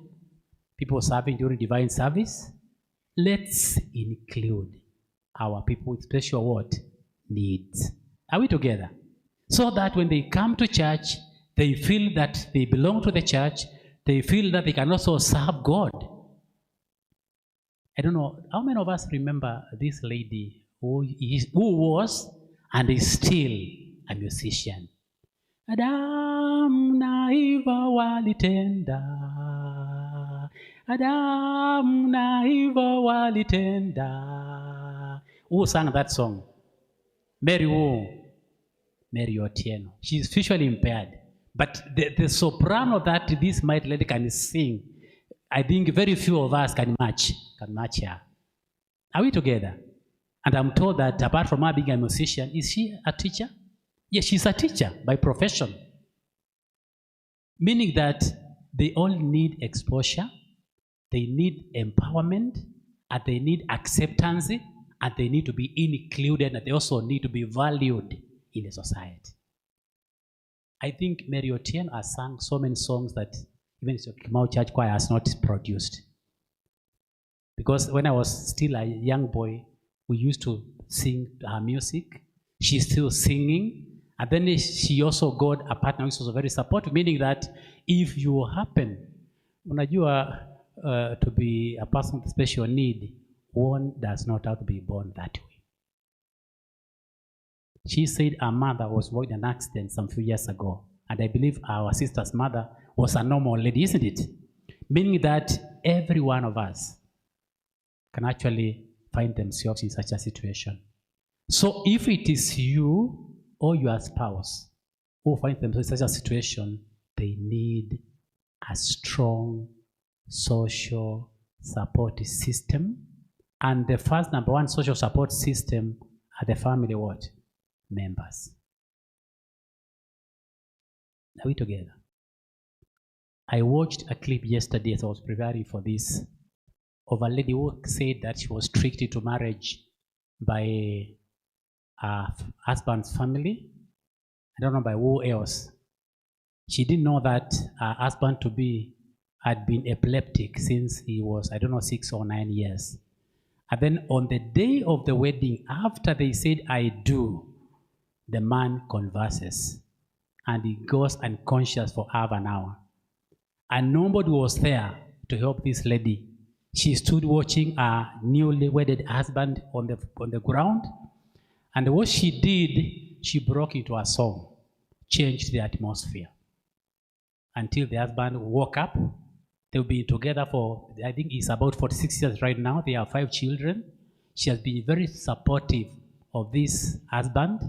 Speaker 4: people serving during divine service, let's include our people with special what? Needs. Are we together? So that when they come to church, they feel that they belong to the church, they feel that they can also serve God. I don't know, how many of us remember this lady who was and is still a musician? Adam na Eva walitenda, Adam na Eva walitenda. Who sang that song? Mary Otieno. She's visually impaired. But the soprano that this mighty lady can sing, I think very few of us can match her. Are we together? And I'm told that apart from her being a musician, is she a teacher? Yes, she's a teacher by profession. Meaning that they all need exposure, they need empowerment, and they need acceptance, and they need to be included, and they also need to be valued in the society. I think Mary Otieno has sung so many songs that even Syokimau Church Choir has not produced. Because when I was still a young boy, we used to sing her music. She's still singing. And then she also got a partner which was very supportive, meaning that if you happen, unajua, to be a person with special need, one does not have to be born that way. She said her mother was involved in an accident some few years ago. And I believe our sister's mother was a normal lady, isn't it? Meaning that every one of us can actually find themselves in such a situation. So if it is you or your spouse who find themselves in such a situation, they need a strong social support system. And the first number one social support system are the family what? Members. Are we together? I watched a clip yesterday as I was preparing for this of a lady who said that she was tricked into marriage by a husband's family. I don't know by who else. She didn't know that her husband to be had been epileptic since he was, I don't know, 6 or 9 years. And then on the day of the wedding, after they said, I do, the man converses and he goes unconscious for half an hour. And nobody was there to help this lady. She stood watching her newly wedded husband on the ground. And what she did, she broke into a song, changed the atmosphere. Until the husband woke up. They've been together for, I think it's about 46 years right now. They have 5 children. She has been very supportive of this husband.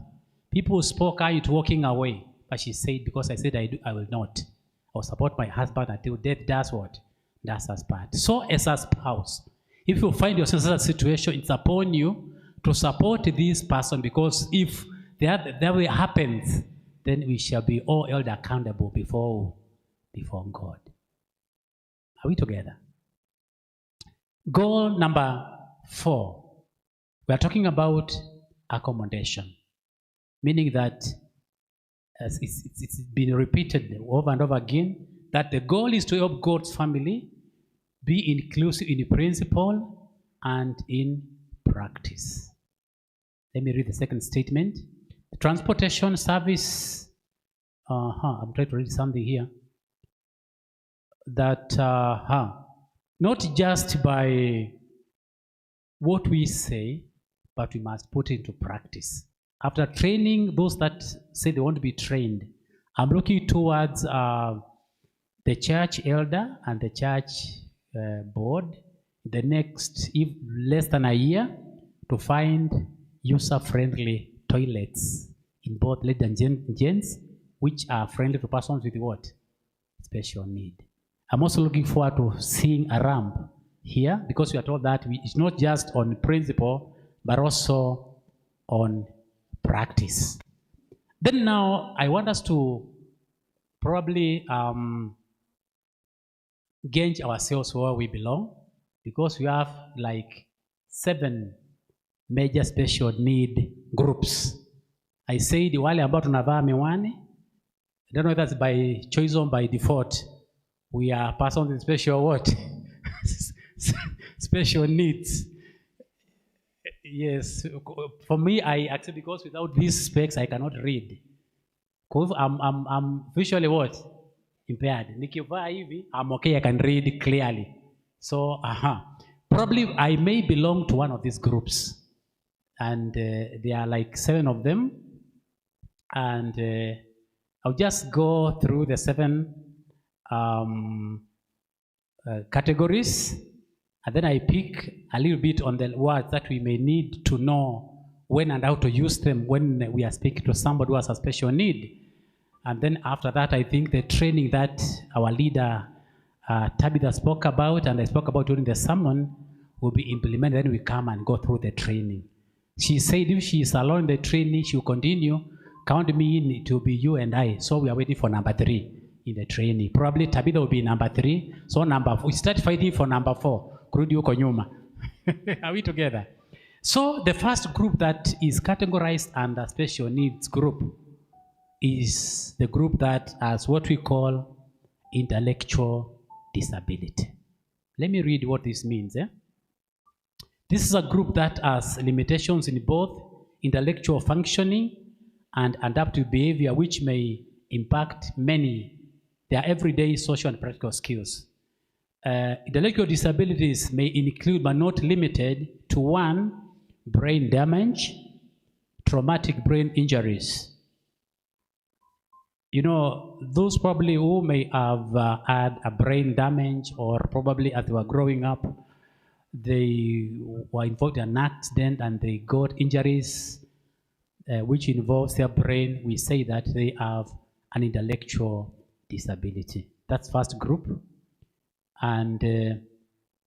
Speaker 4: People spoke her into walking away. But she said, because I said I do, I will not. I will support my husband until death does what? Does us part. So as a spouse, if you find yourself in such a situation, it's upon you to support this person, because if that way happens, then we shall be all held accountable before God. Are we together? Goal number 4. We are talking about accommodation, meaning that as it's been repeated over and over again, that the goal is to help God's family be inclusive in principle and in practice. Let me read the second statement. The transportation service, I'm trying to read something here. That not just by what we say, but we must put it into practice. After training those that say they want to be trained, I'm looking towards the church elder and the church board the next, if less than a year, to find user-friendly toilets in both ladies and gents, which are friendly to persons with what? Special need. I'm also looking forward to seeing a ramp here, because we are told that it's not just on principle, but also on practice. Then now, I want us to probably gauge ourselves where we belong, because we have like 7 major special need groups. I said wale ambao tunavaa miwani, I don't know if that's by choice or by default. We are persons with special what? Special needs. Yes, for me, I actually, because without these specs, I cannot read. Because I'm visually what? Impaired. Nikivaa hivi, I'm okay, I can read clearly. So, probably I may belong to one of these groups. And there are like 7 of them. And I'll just go through the 7 categories, and then I pick a little bit on the words that we may need to know when and how to use them when we are speaking to somebody who has a special need. And then after that, I think the training that our leader Tabitha spoke about, and I spoke about during the sermon, will be implemented. Then we come and go through the training. She said if she is alone in the training, she will continue. Count me in, it will be you and I. So we are waiting for number 3 in the training. Probably Tabitha will be number 3. So we start fighting for number 4. Kurudi huko nyuma. Are we together? So the first group that is categorized under special needs group is the group that has what we call intellectual disability. Let me read what this means. This is a group that has limitations in both intellectual functioning and adaptive behavior, which may impact their everyday social and practical skills. Intellectual disabilities may include, but not limited to 1, brain damage, traumatic brain injuries. You know, those probably who may have had a brain damage, or probably as they were growing up, they were involved in an accident and they got injuries which involves their brain. We say that they have an intellectual disability. That's first group. And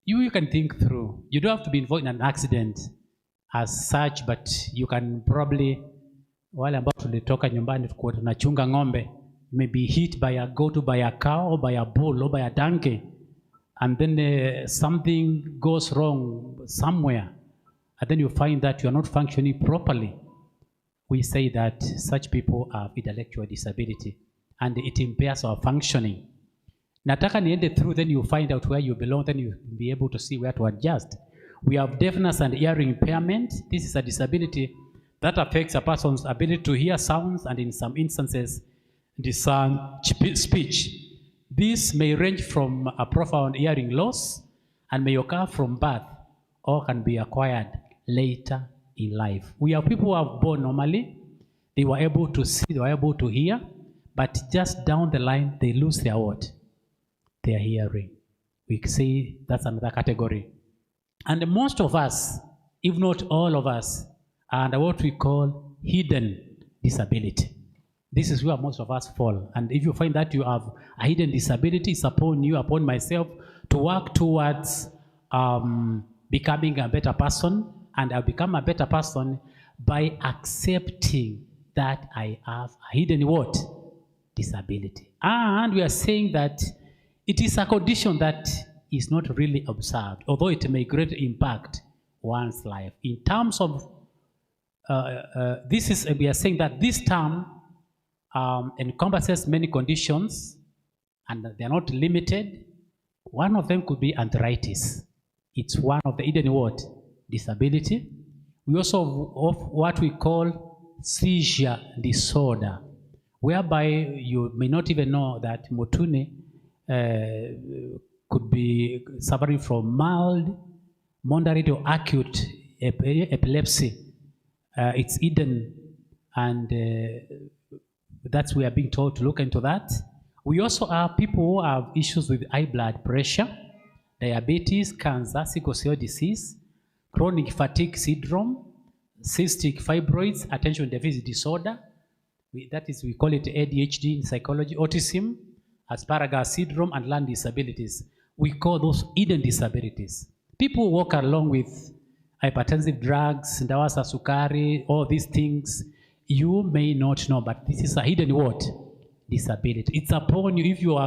Speaker 4: you can think through. You don't have to be involved in an accident as such, but you can probably, wale ambao tulitoka nyumbani tukuwa tunachunga ng'ombe, may be hit by a goat, by a cow, or by a bull, or by a donkey, and then something goes wrong somewhere, and then you find that you are not functioning properly. We say that such people have intellectual disability, and it impairs our functioning. Nataka niende through, then you find out where you belong, then you'll be able to see where to adjust. We have deafness and hearing impairment. This is a disability that affects a person's ability to hear sounds and in some instances discern speech. This may range from a profound hearing loss and may occur from birth or can be acquired later in life. We have people who are born normally, they were able to see, they were able to hear, but just down the line they lose their what? Their hearing. We say that's another category. And most of us, if not all of us, are under what we call hidden disability. This is where most of us fall. And if you find that you have a hidden disability, it's upon you, upon myself, to work towards becoming a better person. And I'll become a better person by accepting that I have a hidden what? Disability. And we are saying that it is a condition that is not really observed, although it may greatly impact one's life. In terms of, we are saying that this term encompasses many conditions and they are not limited. One of them could be arthritis. It's one of the hidden what? Disability. We also have what we call seizure disorder, whereby you may not even know that Mutune could be suffering from mild, moderate, or acute epilepsy. It's hidden, and that's we are being told to look into that. We also have people who have issues with high blood pressure, diabetes, cancer, sickle cell disease, chronic fatigue syndrome, cystic fibroids, attention deficit disorder. We call it ADHD in psychology, autism, Asperger's syndrome, and learning disabilities. We call those hidden disabilities. People walk along with hypertensive drugs, ndawasa sukari, all these things. You may not know, but this is a hidden what? Disability. It's upon you if you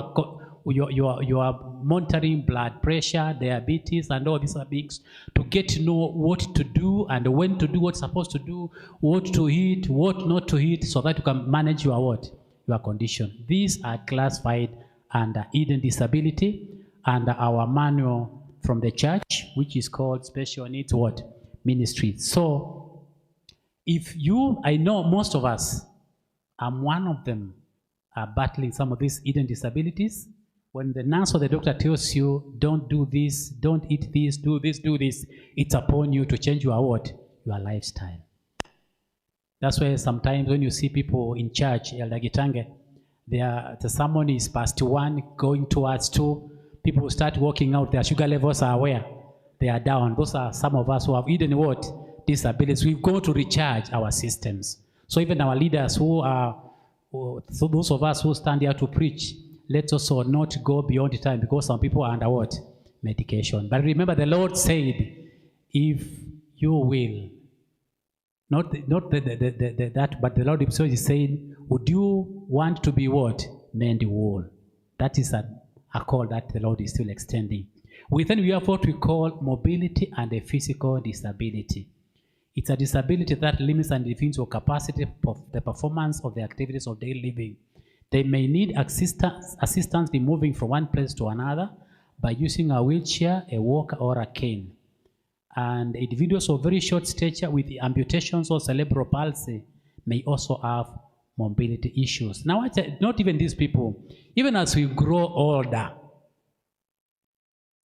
Speaker 4: are monitoring blood pressure, diabetes, and all these things to get to know what to do and when to do, what's supposed to do, what to eat, what not to eat, so that you can manage your what? Your condition. These are classified under hidden disability under our manual from the church, which is called Special Needs what? Ministries. So, I know most of us, I'm one of them, are battling some of these hidden disabilities. When the nurse or the doctor tells you, don't do this, don't eat this, do this, it's upon you to change your what? Your lifestyle. That's why sometimes when you see people in church, Elder Gitange, the sermon is past 1, going towards 2, people start walking out, their sugar levels are where? They are down. Those are some of us who have hidden what? Disabilities. We've got to recharge our systems. So even our leaders so those of us who stand here to preach, let's also not go beyond the time, because some people are under what? Medication. But remember, the Lord said, if you will, not that, but the Lord himself is saying, would you want to be what? Mend whole. That is a call that the Lord is still extending. Then we have what we call mobility and a physical disability. It's a disability that limits an individual's capacity of the performance of the activities of daily living. They may need assistance in moving from one place to another by using a wheelchair, a walker, or a cane. And individuals of very short stature with amputations or cerebral palsy may also have mobility issues. Now, not even these people, even as we grow older,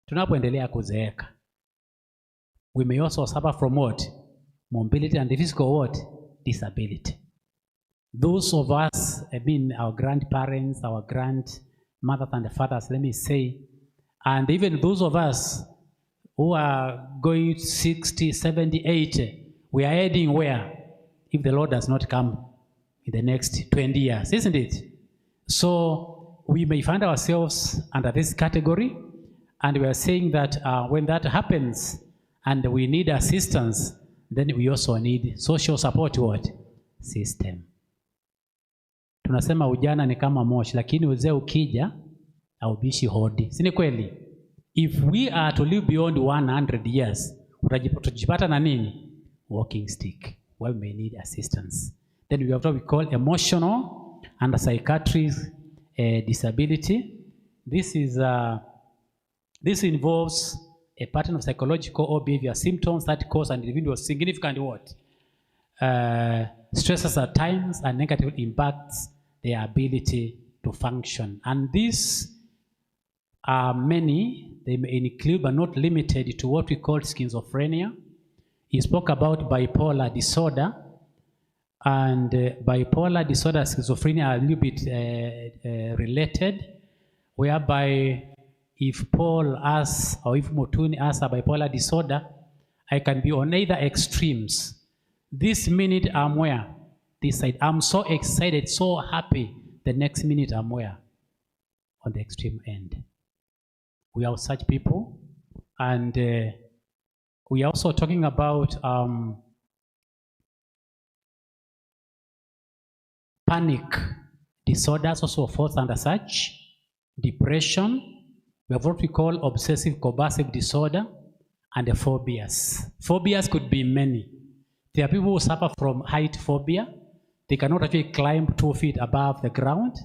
Speaker 4: tunapoendelea kuzeeka, we may also suffer from what? Mobility and the physical what? Disability. Those of us, our grandparents, our grandmothers and fathers, let me say, and even those of us who are going 60, 70, 80, we are heading where? If the Lord does not come in the next 20 years, isn't it? So we may find ourselves under this category, And we are saying that when that happens and we need assistance, then we also need social support system. Tunasema ujana ni kama moshi, lakini uzee ukija haubishi hodi. Si ni kweli? If we are to live beyond 100 years, utajipata na nini? Walking stick. Why we may need assistance. Then we have what we call emotional and psychiatric disability. This involves a pattern of psychological or behavior symptoms that cause an individual significant stresses at times and negatively impacts their ability to function. And these are many. They may include but not limited to what we call schizophrenia. He spoke about bipolar disorder, and bipolar disorder and schizophrenia are a little bit related, whereby if Paul asks, or if Mutuni asks a bipolar disorder, I can be on either extremes. This minute I'm where? This side. I'm so excited, so happy. The next minute I'm where? On the extreme end. We are such people. And we are also talking about panic disorders also falls under such. Depression. We have what we call obsessive compulsive disorder and phobias. Phobias could be many. There are people who suffer from height phobia. They cannot actually climb 2 feet above the ground.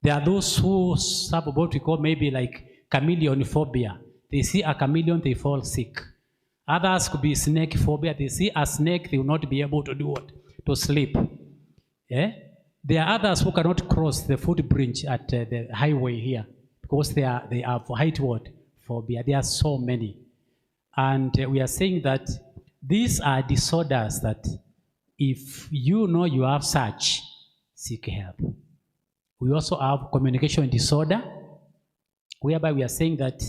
Speaker 4: There are those who suffer what we call maybe like chameleon phobia. They see a chameleon, they fall sick. Others could be snake phobia. They see a snake, they will not be able to do what? To sleep. Yeah? There are others who cannot cross the footbridge at the highway here because they are height what? Phobia. There are so many. And we are saying that these are disorders that if you know you have such, seek help. We also have communication disorder, whereby we are saying that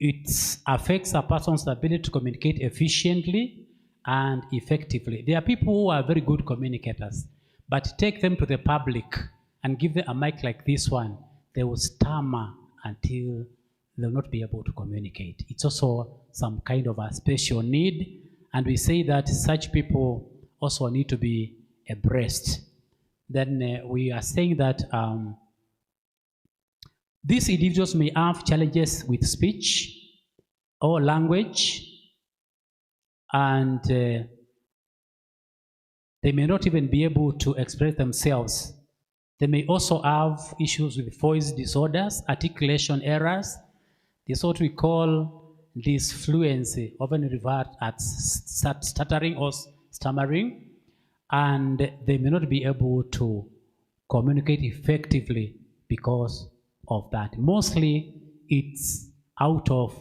Speaker 4: it affects a person's ability to communicate efficiently and effectively. There are people who are very good communicators, but take them to the public and give them a mic like this one, they will stammer until they'll not be able to communicate. It's also some kind of a special need, and we say that such people also need to be abreast. Then we are saying that these individuals may have challenges with speech or language, and they may not even be able to express themselves. They may also have issues with voice disorders, articulation errors. This is what we call disfluency, often referred as stuttering or stammering, and they may not be able to communicate effectively because of that. Mostly it's out of,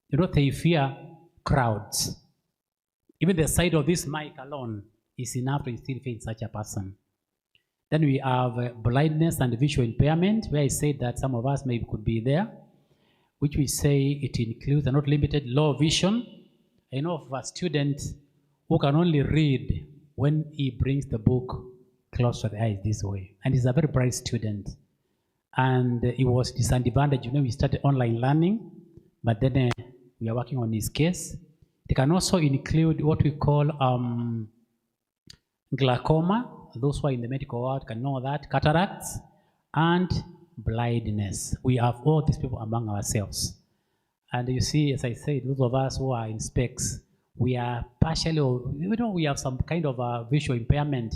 Speaker 4: they fear crowds. Even the sight of this mic alone is enough to instill faith in such a person. Then we have blindness and visual impairment, where I said that some of us maybe could be there, which we say it includes and not limited low vision. I know of a student who can only read when he brings the book close to the eyes this way. And he's a very bright student. And he was disadvantaged. We started online learning, but then we are working on his case. They can also include what we call glaucoma. Those who are in the medical world can know that. Cataracts and blindness. We have all these people among ourselves. And you see, as I said, those of us who are in specs, we are partially, we have some kind of a visual impairment.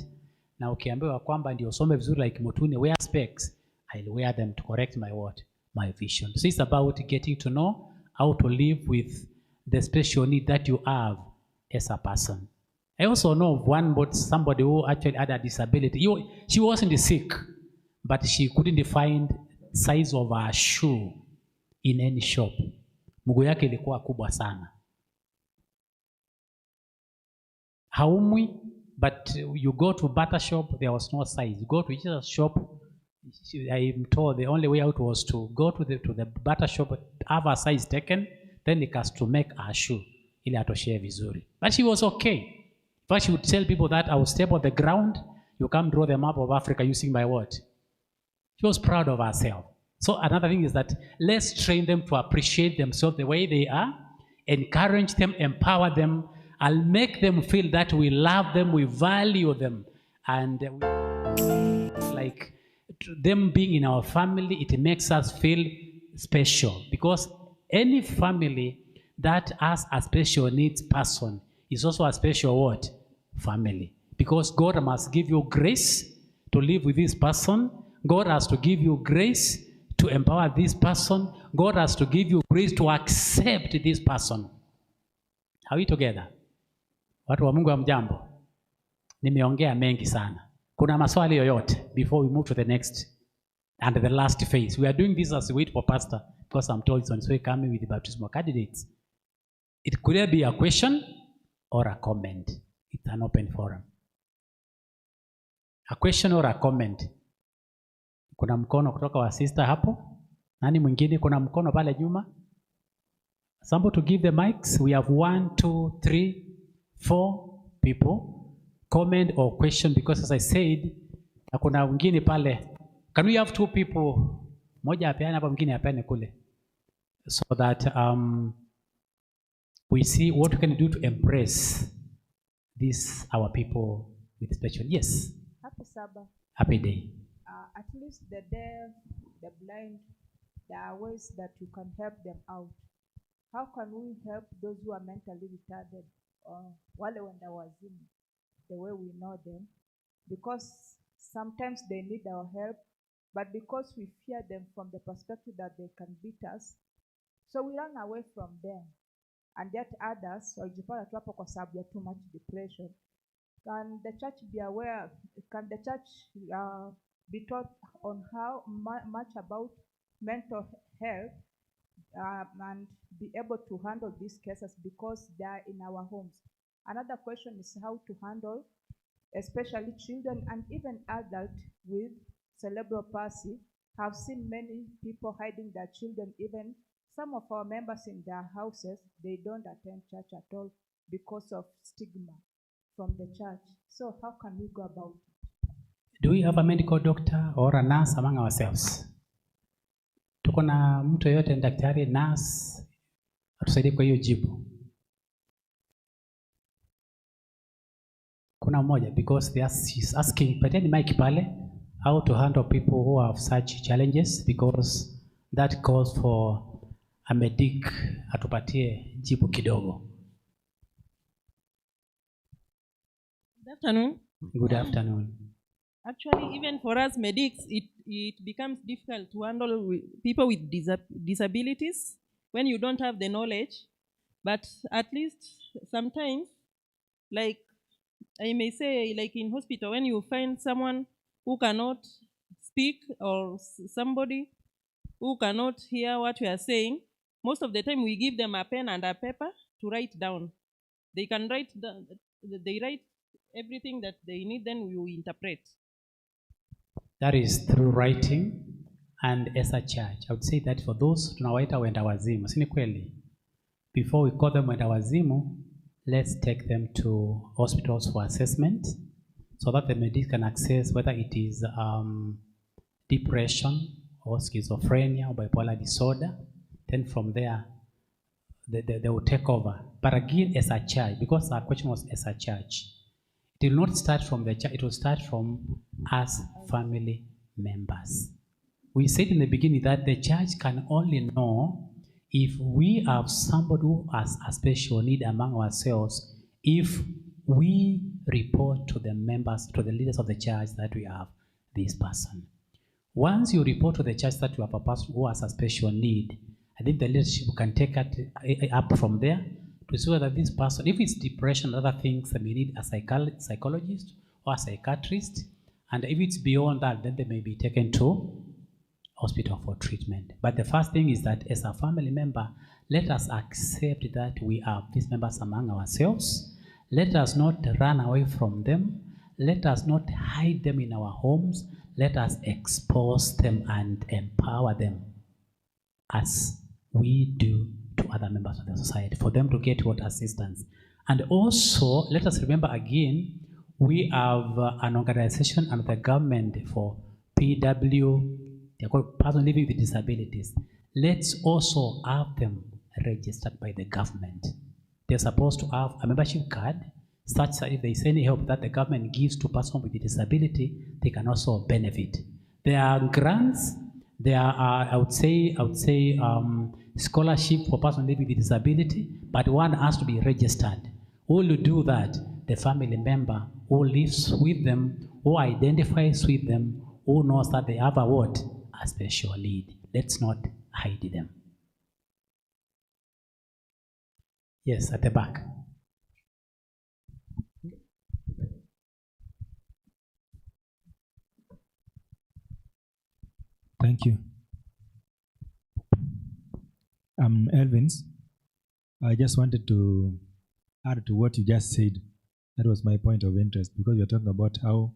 Speaker 4: Now, ukiambiwa kwamba ndio some vizuri like Mutuni, wear specs, I'll wear them to correct my what? My vision. So it's about getting to know how to live with the special need that you have as a person. I also know of somebody who actually had a disability. She wasn't sick, but she couldn't find size of her shoe in any shop. Mguu yake ilikuwa kubwa sana. Haumwi, but you go to barter shop, there was no size. You go to each other's shop, I'm told the only way out was to go to the barter shop, have a size taken, then it has to make a shoe ili atoshee vizuri. But she was okay. But she would tell people that I will step on the ground, you come draw the map of Africa using my word. She was proud of herself. So another thing is that let's train them to appreciate themselves the way they are, encourage them, empower them, and make them feel that we love them, we value them, and like them being in our family, it makes us feel special, because any family that has a special needs person is also a special what? Family. Because God must give you grace to live with this person. God has to give you grace to empower this person. God has to give you grace to accept this person. Are we together? Watu wa Mungu hamjambo? Nimeongea mengi sana. Kuna maswali yoyote before we move to the next and the last phase? We are doing this as we wait for pastor, because I'm told it's on its way coming with the baptismal candidates. It could either be a question or a comment. It's an open forum. A question or a comment. Kuna mkono kutoka wa sister hapo. Nani mwingine? Kuna mkono pale nyuma. Somebody to give the mics. We have 1, 2, 3, 4 people. Comment or question, because as I said, kuna wengine pale. Can we have 2 people? Moja apeane hapa, mwingine apeane kule. So that we see what we can do to embrace these our people with special. Yes.
Speaker 5: Happy Sabbath.
Speaker 4: Happy day.
Speaker 5: At least the deaf, the blind, there are ways that you can help them out. How can we help those who are mentally retarded or wale wenda wazimu, the way we know them? Because sometimes they need our help, but because we fear them from the perspective that they can beat us, so we run away from them. And yet others walijipata tu hapo kwa sababu ya too much depression. Can the church be aware? Can the church be taught on how much about mental health and be able to handle these cases, because they are in our homes? Another question is how to handle especially children and even adults with cerebral palsy. I've seen many people hiding their children. Even some of our members in their houses, they don't attend church at all because of stigma from the church. So how can we go about it?
Speaker 4: Do we have a medical doctor or a nurse among ourselves? Tuko na mtu yote, daktari, nurse, atusaidie kwa hiyo jibu. Kuna mmoja, because she's asking, pateni mic pale, how to handle people who have such challenges, because that calls for a medic atupatie jibu kidogo.
Speaker 9: Good afternoon.
Speaker 4: Good afternoon.
Speaker 9: Actually, even for us medics, it becomes difficult to handle people with disabilities when you don't have the knowledge. But at least sometimes, like I may say, like in hospital, when you find someone who cannot speak or somebody who cannot hear what we are saying, most of the time we give them a pen and a paper to write down. They can write everything that they need, then we will interpret.
Speaker 4: That is through writing. And as a church, I would say that for those tunawaita wenda wazimu, si ni kweli? Before we call them wenda wazimu, let's take them to hospitals for assessment so that the medics can assess whether it is depression or schizophrenia or bipolar disorder. Then from there, they will take over. But again, as a church, because our question was as a church, it will not start from the church, it will start from us family members. We said in the beginning that the church can only know if we have somebody who has a special need among ourselves, if we report to the members, to the leaders of the church that we have this person. Once you report to the church that you have a person who has a special need, I think the leadership can take it up from there to see whether this person, if it's depression and other things, they may need a psychologist or a psychiatrist. And if it's beyond that, then they may be taken to hospital for treatment. But the first thing is that as a family member, let us accept that we have these members among ourselves. Let us not run away from them. Let us not hide them in our homes. Let us expose them and empower them as we do to other members of the society, for them to get what assistance. And also, let us remember again, we have an organization under the government for PWD, They're called persons living with disabilities. Let's also have them registered by the government. They're supposed to have a membership card, such that if there is any help that the government gives to persons with a disability, they can also benefit. There are grants, there are, I would say, scholarship for persons living with disability, but one has to be registered. Who will do that? The family member who lives with them, who identifies with them, who knows that they have a what? A special need. Let's not hide them. Yes, at the back.
Speaker 10: Thank you. I'm Elvins. I just wanted to add to what you just said. That was my point of interest, because you're talking about how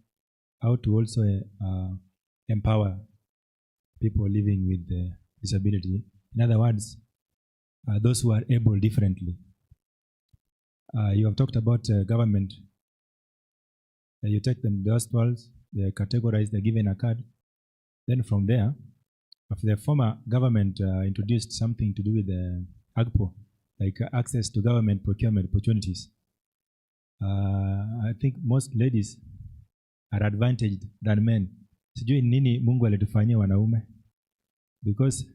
Speaker 10: to also empower people living with disability. In other words, those who are able differently. You have talked about government. You take them to the hospitals, they're categorized, they're given a card. Then from there, after the former government introduced something to do with the AGPO, like access to government procurement opportunities. I think most ladies are advantaged than men. Sijui nini Mungu alitufanyia wanaume, because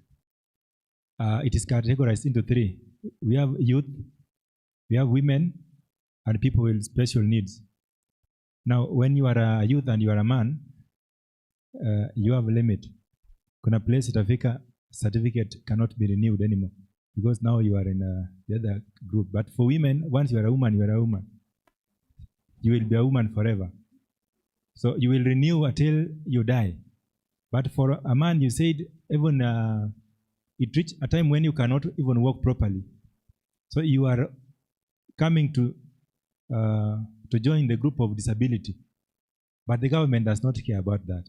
Speaker 10: it is categorized into three. We have youth, we have women, and people with special needs. Now, when you are a youth and you are a man, you have a limit. Kuna place itafika, certificate cannot be renewed anymore, because now you are in the other group. But for women, once you are a woman, you are a woman. You will be a woman forever. So you will renew until you die. But for a man, you said even it reached a time when you cannot even walk properly. So you are coming to join the group of disability. But the government does not care about that.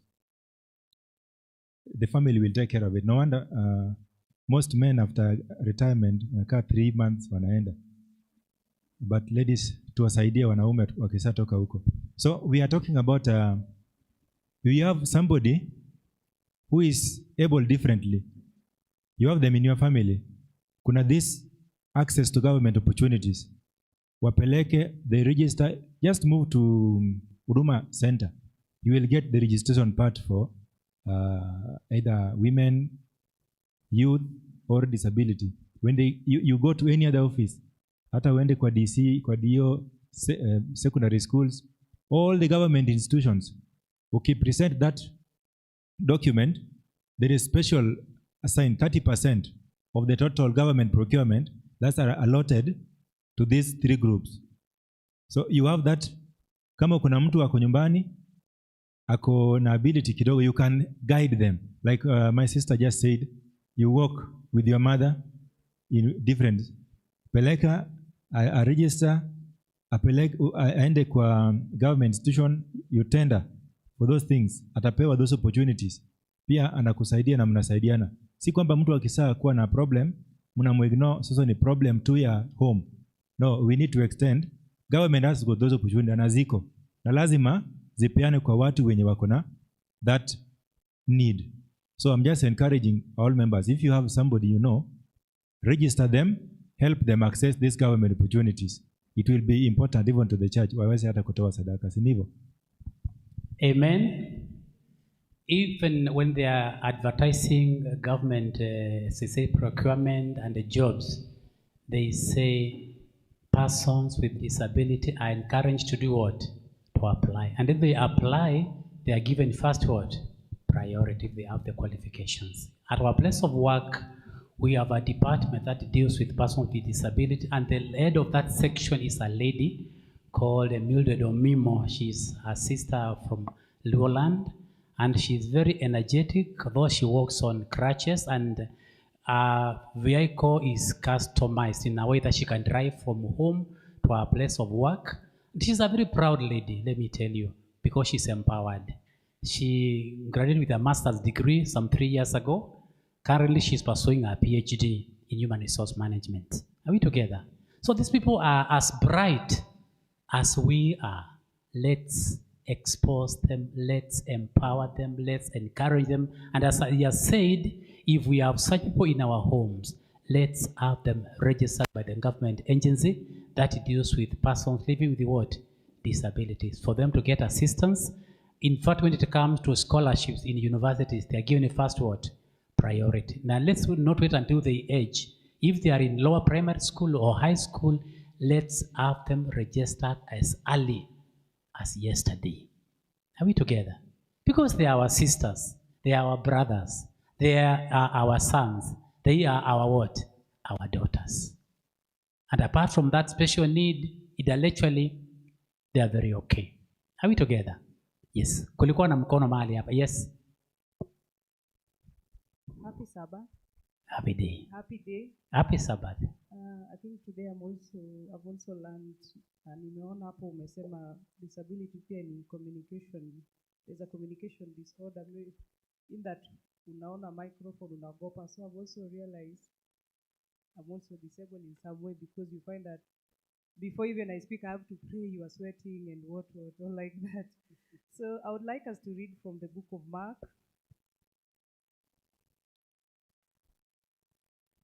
Speaker 10: The family will take care of it. No wonder most men after retirement, 3 months wanaenda. But ladies, tuwasaidia wanaume wakisatoka huko. So we are talking about you have somebody who is able differently. You have them in your family. Kuna this access to government opportunities. Wapeleke, they register, just move to Huduma Center. You will get the registration part for either women, youth, or disability. When you go to any other office, hata uende kwa DC, kwa DO, secondary schools, all the government institutions, present that document, there is special assigned 30% of the total government procurement that are allotted to these three groups. So you have that. Kama kuna mtu ako nyumbani, ako na ability kidogo, you can guide them. Like my sister just said, you work with your mother in different. Peleka, a register, aende kwa government institution, you tender for those things, atapewa those opportunities. Pia anakusaidia na mnasaidiana. Si kwamba mtu akisaa kuwa na problem, mnamuignore, sasa ni problem tu ya home. No, we need to extend. Government has got those opportunities na ziko. Na lazima zipeane kwa watu wenye wako na that need. So I'm just encouraging all members, if you have somebody you know, register them, help them access these government opportunities. It will be important even to the church. Waweze hata kutoa sadaka, si ndivyo?
Speaker 4: Amen. Even when they are advertising government, say procurement and the jobs, they say persons with disability are encouraged to do what? To apply. And if they apply, they are given first what? Priority if they have the qualifications. At our place of work, we have a department that deals with persons with disability, and the head of that section is a lady called Mildred Omimo. She's a sister from Luoland, and she's very energetic, though she works on crutches, and her vehicle is customized in a way that she can drive from home to her place of work. She's a very proud lady, let me tell you, because she's empowered. She graduated with a master's degree some 3 years ago. Currently, she's pursuing a PhD in human resource management. Are we together? So these people are as bright as we are. Let's expose them, let's empower them, let's encourage them. And as he has said, if we have such people in our homes, let's have them registered by the government agency that deals with persons living with what? Disabilities, for them to get assistance. In fact, when it comes to scholarships in universities, they are given a first what? Priority. Now, let's not wait until they age. If they are in lower primary school or high school, let's have them registered as early as yesterday. Are we together? Because they are our sisters, they are our brothers, they are our sons, they are our what? Our daughters. And apart from that special need, intellectually, they are very okay. Are we together? Yes. Kulikuwa na mkono mahali hapa. Yes.
Speaker 6: Happy Sabbath.
Speaker 4: Happy day.
Speaker 6: Happy day.
Speaker 4: Happy Sabbath.
Speaker 6: I think today I've also learned, and nimeona hapo umesema disability pia ni communication. There's a communication disorder in that unaona microphone unagopa. So I've also realized I'm also disabled in some way, because you find that before even I speak, I have to pray, you are sweating and what, all like that. So I would like us to read from the book of Mark.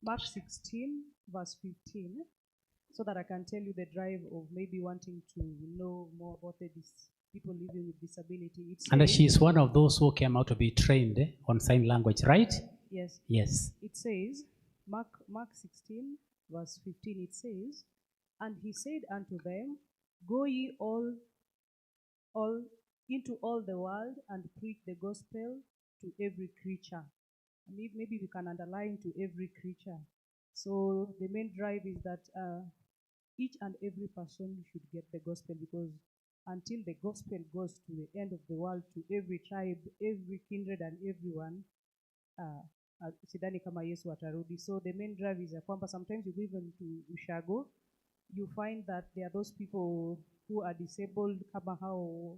Speaker 6: Mark 16, verse 15, so that I can tell you the drive of maybe wanting to know more about people living with disability.
Speaker 4: And she is one of those who came out to be trained on sign language, right?
Speaker 6: Yes.
Speaker 4: Yes.
Speaker 6: It says, Mark 16, verse 15, it says, "And he said unto them, Go ye all into all the world and preach the gospel to every creature." Maybe we can underline to every creature. So the main drive is that each and every person should get the gospel, because until the gospel goes to the end of the world, to every tribe, every kindred and everyone, sidhani kama Yesu atarudi. So the main drive is kwamba sometimes you go even to Ushago, you find that there are those people who are disabled, kama hao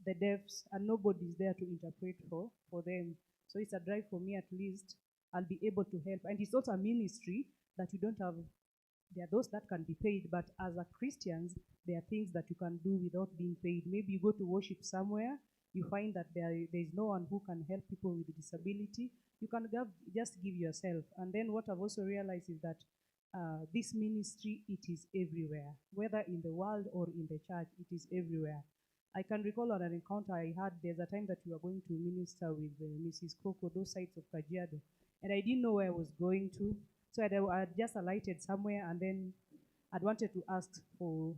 Speaker 6: the deafs, and nobody is there to interpret for them. So it's a drive for me, at least I'll be able to help. And it's also a ministry that you don't have, there are those that can be paid, but as a Christians, there are things that you can do without being paid. Maybe you go to worship somewhere, you find that there is no one who can help people with disability. You can just give yourself. And then what I've also realized is that this ministry, it is everywhere, whether in the world or in the church, it is everywhere. I can recall on an encounter I had, there's a time that we were going to minister with Mrs. Coco, those sides of Kajiado, and I didn't know where I was going to. So I had just alighted somewhere, and then I'd wanted to ask for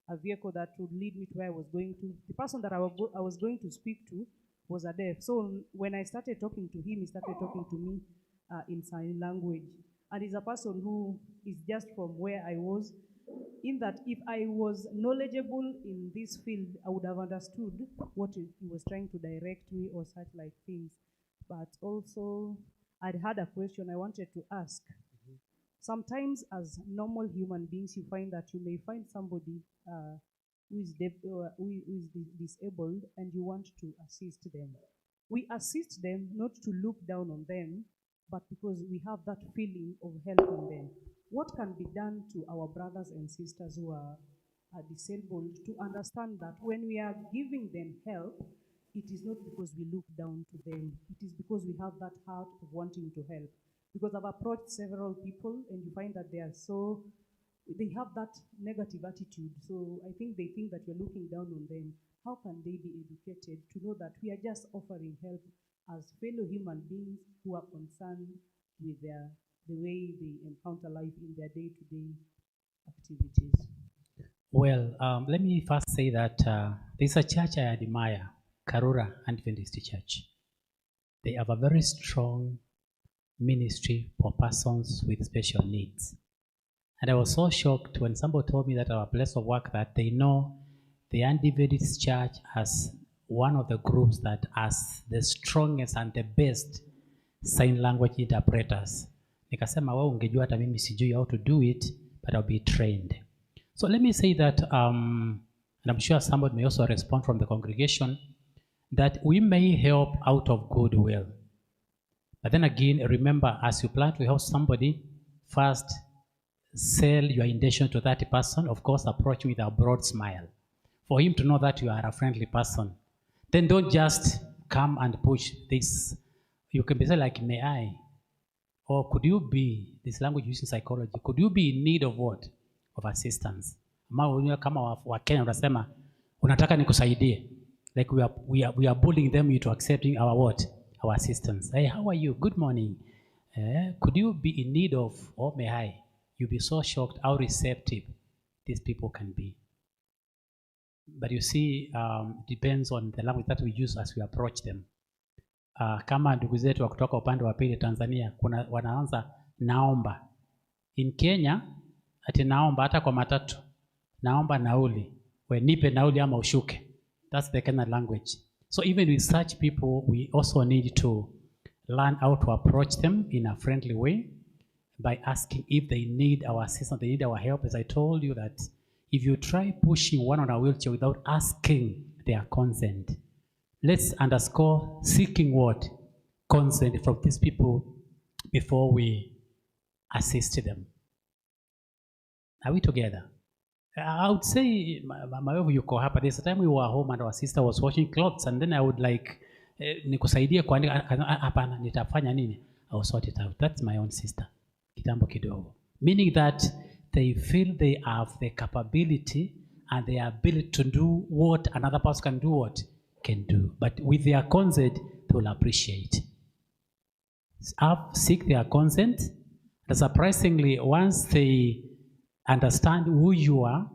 Speaker 6: a vehicle that would lead me to where I was going to. The person that I was going to speak to was a deaf. So when I started talking to him, he started talking to me in sign language. And he's a person who is just from where I was, in that if I was knowledgeable in this field, I would have understood what he was trying to direct me or such like things. But also, I'd had a question I wanted to ask. Sometimes as normal human beings, you find that you may find somebody who is disabled and you want to assist them. We assist them not to look down on them, but because we have that feeling of helping them. What can be done to our brothers and sisters who are disabled to understand that when we are giving them help, it is not because we look down to them. It is because we have that heart of wanting to help. Because I've approached several people and you find that they have that negative attitude. So I think they think that you're looking down on them. How can they be educated to know that we are just offering help as fellow human beings who are concerned with the way they encounter life in their day-to-day activities?
Speaker 4: Well, let me first say that there's a church I admire, Karura Adventist Church. They have a very strong ministry for persons with special needs. And I was so shocked when somebody told me that our place of work, that they know the Adventist Church as one of the groups that has the strongest and the best sign language interpreters. Nikasema, well, ungejua hata mimi sijui how to do it, but I'll be trained. So let me say that, and I'm sure somebody may also respond from the congregation, that we may help out of goodwill. But then again, remember, as you plan to help somebody, first sell your intention to that person. Of course, approach with a broad smile. for him to know that you are a friendly person. Then don't just come and push this. You can be say like, may I? Or could you be, this language used in psychology, could you be in need of what? Of assistance. Kama Wakenya unasema, unataka nikusaidie. Like we are bullying them into accepting our what? Our assistance. Hey, how are you? Good morning. Could you be in need of, or may I? You'll be so shocked how receptive these people can be. But you see, depends on the language that we use as we approach them. Kama ndugu zetu wa kutoka upande wa pili Tanzania, wanaanza naomba. In Kenya, ati naomba hata kwa matatu. Naomba nauli. We nipe nauli ama ushuke. That's the Kenyan language. So even with such people, we also need to learn how to approach them in a friendly way by asking if they need our assistance, they need our help. As I told you that if you try pushing one on a wheelchair without asking their consent, let's underscore seeking what? Consent from these people before we assist them. Are we together? I would say, Mayovu yuko hapa. There's a time we were home and our sister was washing clothes and then I would like, nikusaidie kuandika, hapana, nitafanya nini? I will sort it out. That's my own sister. Kitambo kidogo. Meaning that they feel they have the capability and the ability to do what another person can do what? Can do. But with their consent, they will appreciate. Seek their consent. And surprisingly, once they understand who you are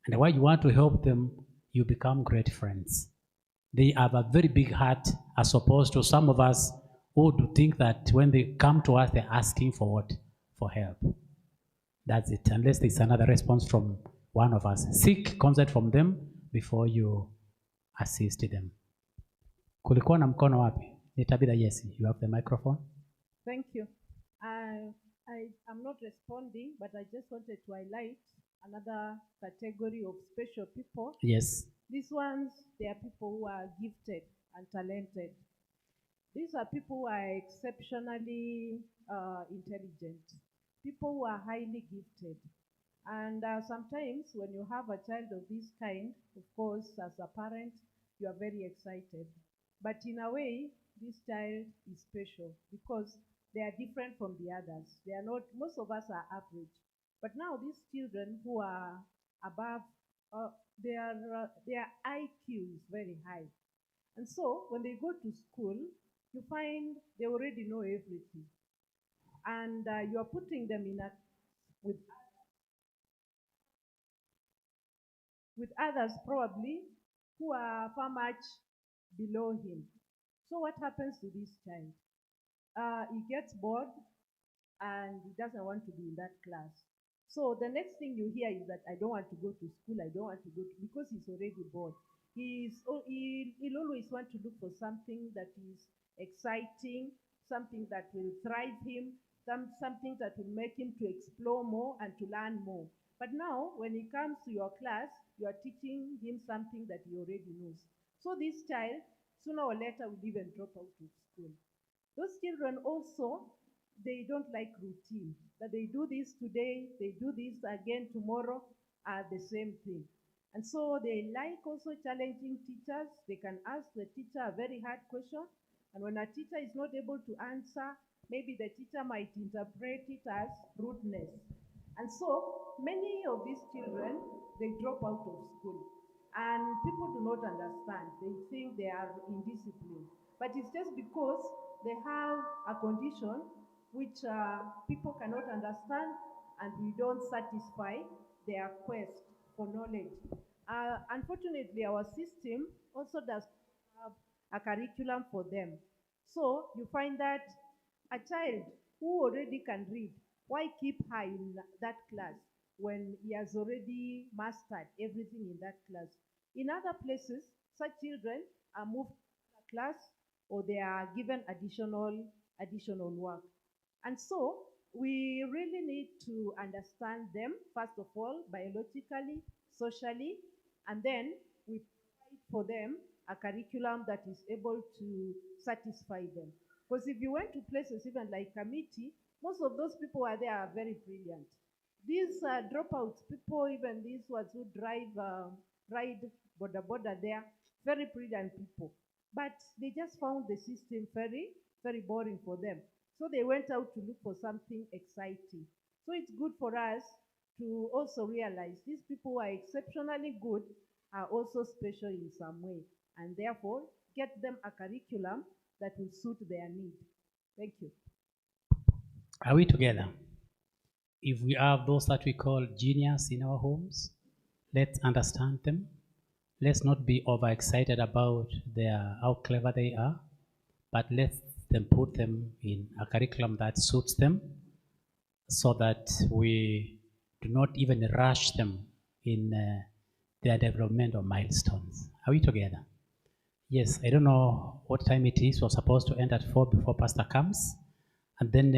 Speaker 4: and why you want to help them, you become great friends. They have a very big heart as opposed to some of us who do think that when they come to us, they're asking for what? For help. That's it. Unless there's another response from one of us. Seek consent from them before you assist them. Kulikuwa na mkono wapi? Nitabida, yes, you have the microphone.
Speaker 6: Thank you. I am not responding, but I just wanted to highlight another category of special people.
Speaker 4: Yes.
Speaker 6: These ones, they are people who are gifted and talented. These are people who are exceptionally intelligent, people who are highly gifted. And sometimes when you have a child of this kind, of course, as a parent, you are very excited. But in a way, this child is special because they are different from the others. They are not, most of us are average. But now these children who are above, their IQ is very high. And so when they go to school, you find they already know everything. And you are putting them in with others probably who are far much below him. So what happens to this child? He gets bored and he doesn't want to be in that class. So the next thing you hear is that I don't want to go to school, I don't want to go to, because he's already bored. He'll always want to look for something that is exciting, something that will thrive him, something that will make him to explore more and to learn more. But now, when he comes to your class, you are teaching him something that he already knows. So this child, sooner or later, will even drop out of school. Those children also, they don't like routine. That they do this today, they do this again tomorrow, are the same thing. And so they like also challenging teachers. They can ask the teacher a very hard question. And when a teacher is not able to answer, maybe the teacher might interpret it as rudeness. And so many of these children, they drop out of school. And people do not understand. They think they are indisciplined. But it's just because they have a condition which people cannot understand, and we don't satisfy their quest for knowledge. Unfortunately, our system also does have a curriculum for them. So you find that a child who already can read, why keep her in that class when he has already mastered everything in that class? In other places, such children are moved to a class or they are given additional work. And so we really need to understand them, first of all, biologically, socially, and then we provide for them a curriculum that is able to satisfy them. Because if you went to places even like Kamiti, most of those who are there are very brilliant. These dropouts, people, even these ones who ride border there, very brilliant people. But they just found the system very, very boring for them. So they went out to look for something exciting. So it's good for us to also realize these people who are exceptionally good are also special in some way. And therefore, get them a curriculum that will suit their need. Thank you.
Speaker 4: Are we together? If we have those that we call genius in our homes, let's understand them. Let's not be overexcited about how clever they are, but let's put them in a curriculum that suits them so that we do not even rush them in their developmental milestones. Are we together? Yes, I don't know what time it is. We're supposed to end at 4 before Pastor comes. And then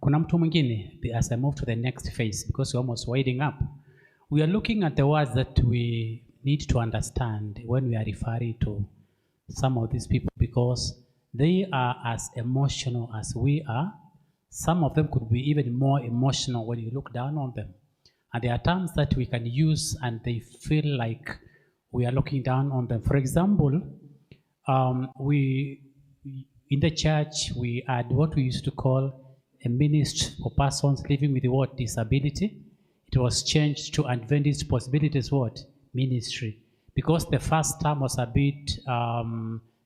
Speaker 4: kuna mtu mwingine, as I move to the next phase, because we're almost winding up, we are looking at the words that we need to understand when we are referring to some of these people, because they are as emotional as we are. Some of them could be even more emotional when you look down on them. And there are terms that we can use and they feel like we are looking down on them. For example, in the church, we had what we used to call a ministry for persons living with the word disability. It was changed to Adventist Possibilities what? Ministry. Because the first term was a bit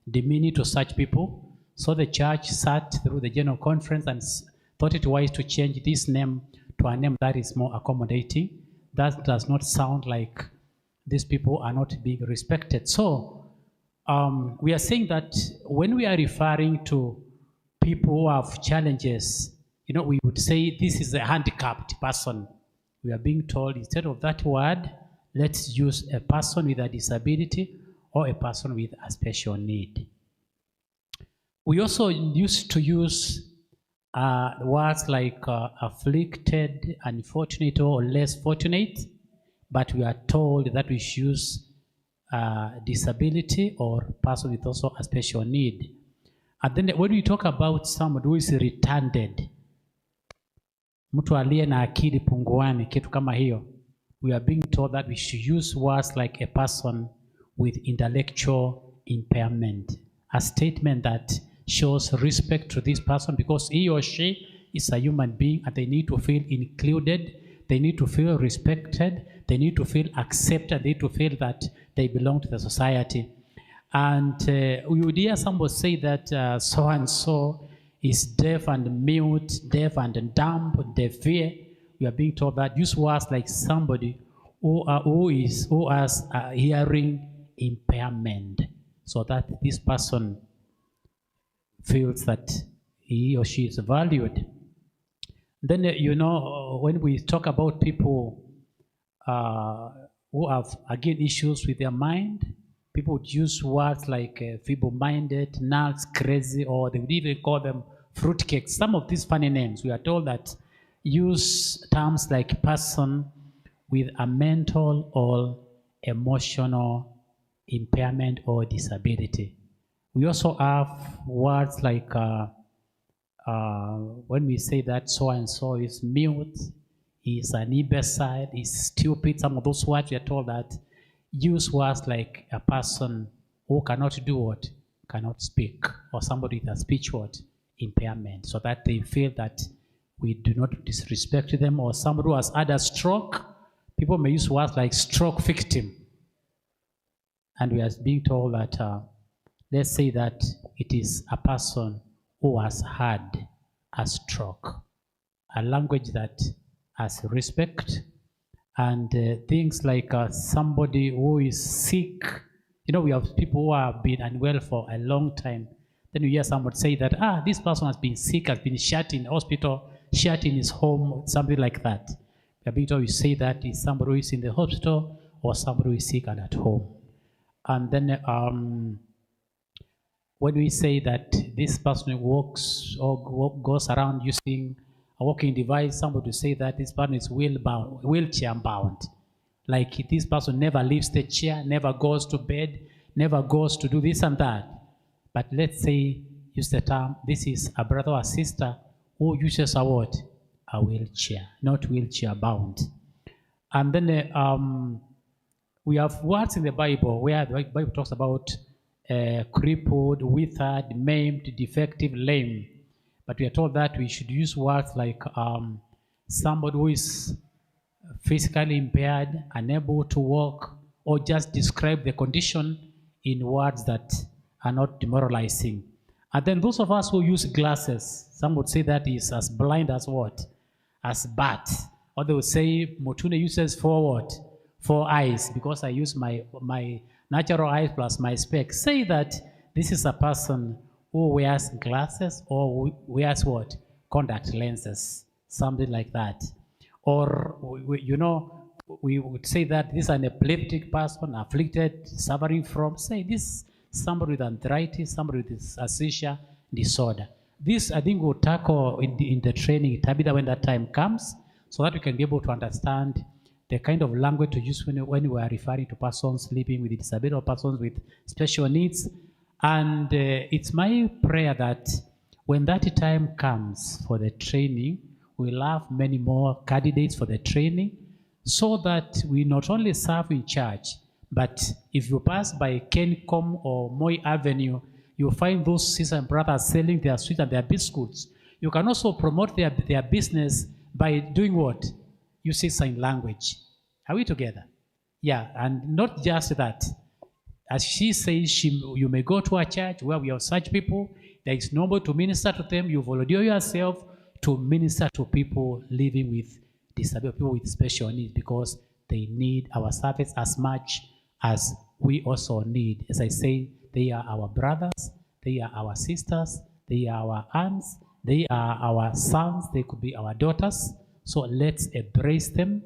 Speaker 4: demeaning to such people. So the church sat through the general conference and thought it wise to change this name to a name that is more accommodating. That does not sound like these people are not being respected. So we are saying that when we are referring to people who have challenges, we would say this is a handicapped person. We are being told instead of that word, let's use a person with a disability or a person with a special need. We also used to use words like afflicted, unfortunate, or less fortunate, but we are told that we should use disability or person with also a special need. And then when we talk about someone who is retarded, mtu aliye na akili punguani, kitu kama hiyo, we are being told that we should use words like a person with intellectual impairment, a statement that shows respect to this person because he or she is a human being and they need to feel included, they need to feel respected, they need to feel accepted, they need to feel that they belong to the society. And we would hear somebody say that so-and-so is deaf and mute, deaf and dumb, deaf ear. We are being told that use words like somebody who has a hearing impairment, so that this person feels that he or she is valued. Then, when we talk about people who have, again, issues with their mind, people would use words like feeble-minded, nuts, crazy, or they would even call them fruitcakes. Some of these funny names, we are told that use terms like person with a mental or emotional impairment or disability. We also have words like when we say that so-and-so is mute, is an imbecile, is stupid, some of those words we are told that use words like a person who cannot do what? Cannot speak, or somebody with a speech what? Impairment, so that they feel that we do not disrespect them, or somebody who has had a stroke. People may use words like stroke victim. And we are being told that, let's say that it is a person who has had a stroke. A language that has respect, and things like somebody who is sick. We have people who have been unwell for a long time. Then you hear somebody say that, this person has been sick, has been shut in hospital, shut in his home, something like that. A bit of you say that is somebody who is in the hospital or somebody who is sick and at home. And then when we say that this person walks or goes around using a walking device, somebody will say that this person is wheelchair bound. Like this person never leaves the chair, never goes to bed, never goes to do this and that. But let's say, use the term, this is a brother or sister who uses a what? A wheelchair, not wheelchair bound. And then we have words in the Bible where the Bible talks about crippled, withered, maimed, defective, lame. But we are told that we should use words like somebody who is physically impaired, unable to walk, or just describe the condition in words that are not demoralizing. And then those of us who use glasses, some would say that is as blind as what? As bat. Or they would say Mutune uses four eyes, because I use my natural eyes plus my specs. Say that this is a person who wears glasses or wears what? Contact lenses, something like that. Or, we would say that this is an epileptic person, afflicted, suffering from, say this, somebody with arthritis, somebody with a seizure disorder. This, I think, we'll tackle in the training, Tabitha, when that time comes, so that we can be able to understand the kind of language to use when we are referring to persons living with disability or persons with special needs. And it's my prayer that when that time comes for the training, we'll have many more candidates for the training, so that we not only serve in church, but if you pass by Kencom or Moi Avenue, you'll find those sisters and brothers selling their sweets and their biscuits. You can also promote their business by doing what? Using sign language. Are we together? Yeah, and not just that. As she says, you may go to a church where we have such people. There is nobody to minister to them. You volunteer yourself to minister to people living with disability, people with special needs, because they need our service as much as we also need. As I say, they are our brothers, they are our sisters, they are our aunts, they are our sons, they could be our daughters. So let's embrace them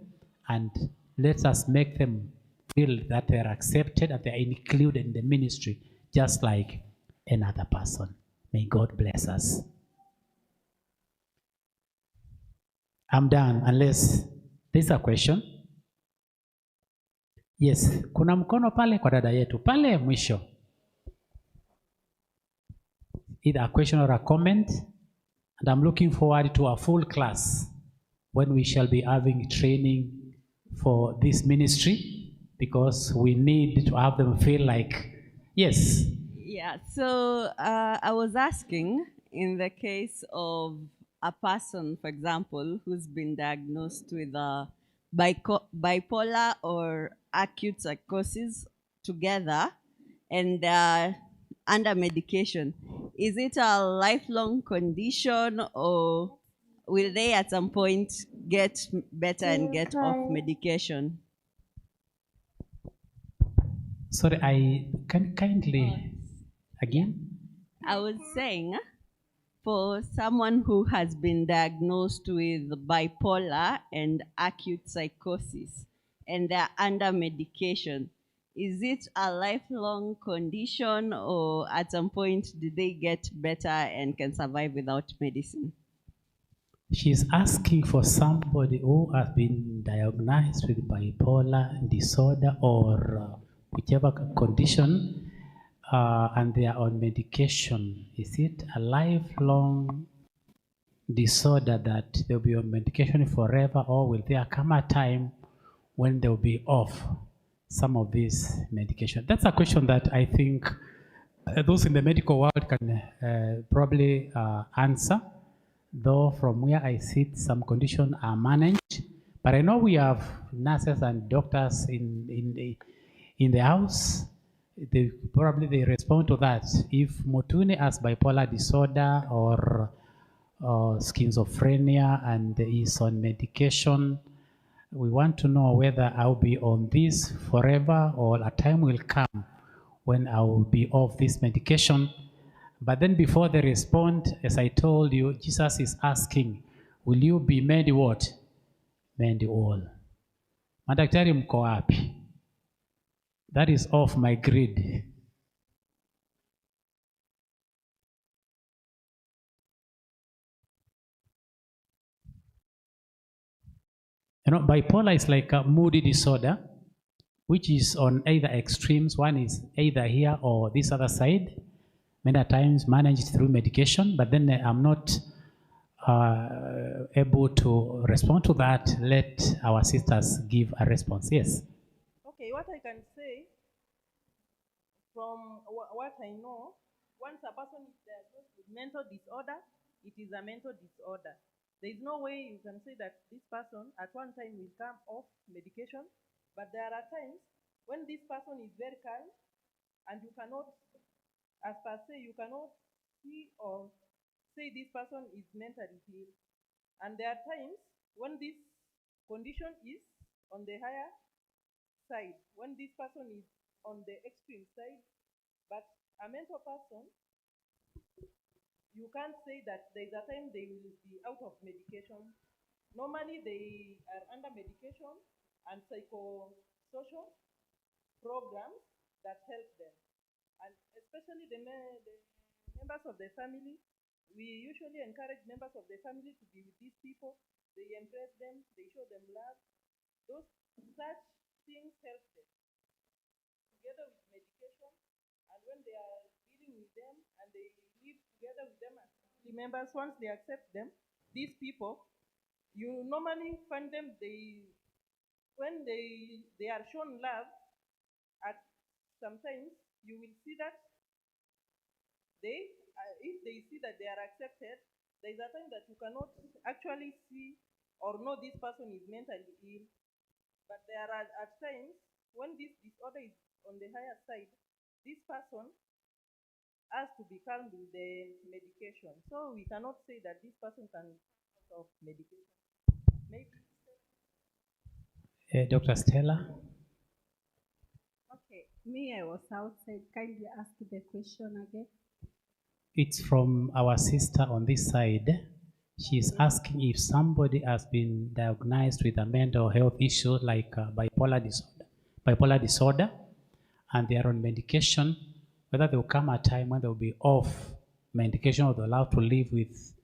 Speaker 4: and let us make them feel that they are accepted and they are included in the ministry, just like another person. May God bless us. I'm done, unless there's a question. Yes, kuna mkono pale kwa dada yetu, pale mwisho. Either a question or a comment. And I'm looking forward to a full class when we shall be having training for this ministry, because we need to have them feel like, yes.
Speaker 8: Yeah, so I was asking, in the case of a person, for example, who's been diagnosed with bipolar or acute psychosis together and under medication, is it a lifelong condition, or will they at some point get better and get off medication?
Speaker 4: Sorry, I can kindly again?
Speaker 8: I was saying, for someone who has been diagnosed with bipolar and acute psychosis and they're under medication, is it a lifelong condition, or at some point do they get better and can survive without medicine?
Speaker 4: She's asking for somebody who has been diagnosed with bipolar disorder or whichever condition, and they are on medication. Is it a lifelong disorder that they'll be on medication forever, or will there come a time when they'll be off some of this medication? That's a question that I think those in the medical world can probably answer, though from where I sit, some conditions are managed. But I know we have nurses and doctors in the house. They respond to that. If Mutune has bipolar disorder or schizophrenia and is on medication, we want to know whether I'll be on this forever, or a time will come when I will be off this medication. But then before they respond, as I told you, Jesus is asking, will you be made what? Made whole. Madaktari mko wapi? That is off my grid. You know, bipolar is like a moody disorder, which is on either extremes. One is either here or this other side. Many times managed through medication, but then I'm not able to respond to that. Let our sisters give a response. Yes.
Speaker 9: Okay, what I can what I know, once a person is diagnosed with mental disorder, it is a mental disorder. There is no way you can say that this person at one time will come off medication, but there are times when this person is very calm and you cannot, as per se, you cannot see or say this person is mentally ill. And there are times when this condition is on the higher side, when this person is on the extreme side, but a mental person, you can't say that there's a time they will be out of medication. Normally, they are under medication and psychosocial programs that help them. And especially the members of the family, we usually encourage members of the family to be with these people. They embrace them, they show them love. Those such things help them together with medication. And when they are dealing with them and they live together with them as family members, once they accept them, these people, you normally find them, when they are shown love, at sometimes you will see that if they see that they are accepted, there is a time that you cannot actually see or know this person is mentally ill. But there are at times when this disorder is on the higher side, this person has to be calmed with the medication. So we cannot say that this person can out of medication. Maybe.
Speaker 4: Dr. Stella?
Speaker 11: Okay, me, I was outside. Kindly ask the question again.
Speaker 4: It's from our sister on this side. She's asking if somebody has been diagnosed with a mental health issue like bipolar disorder, and they are on medication, whether there will come a time when they will be off medication or they're allowed to live with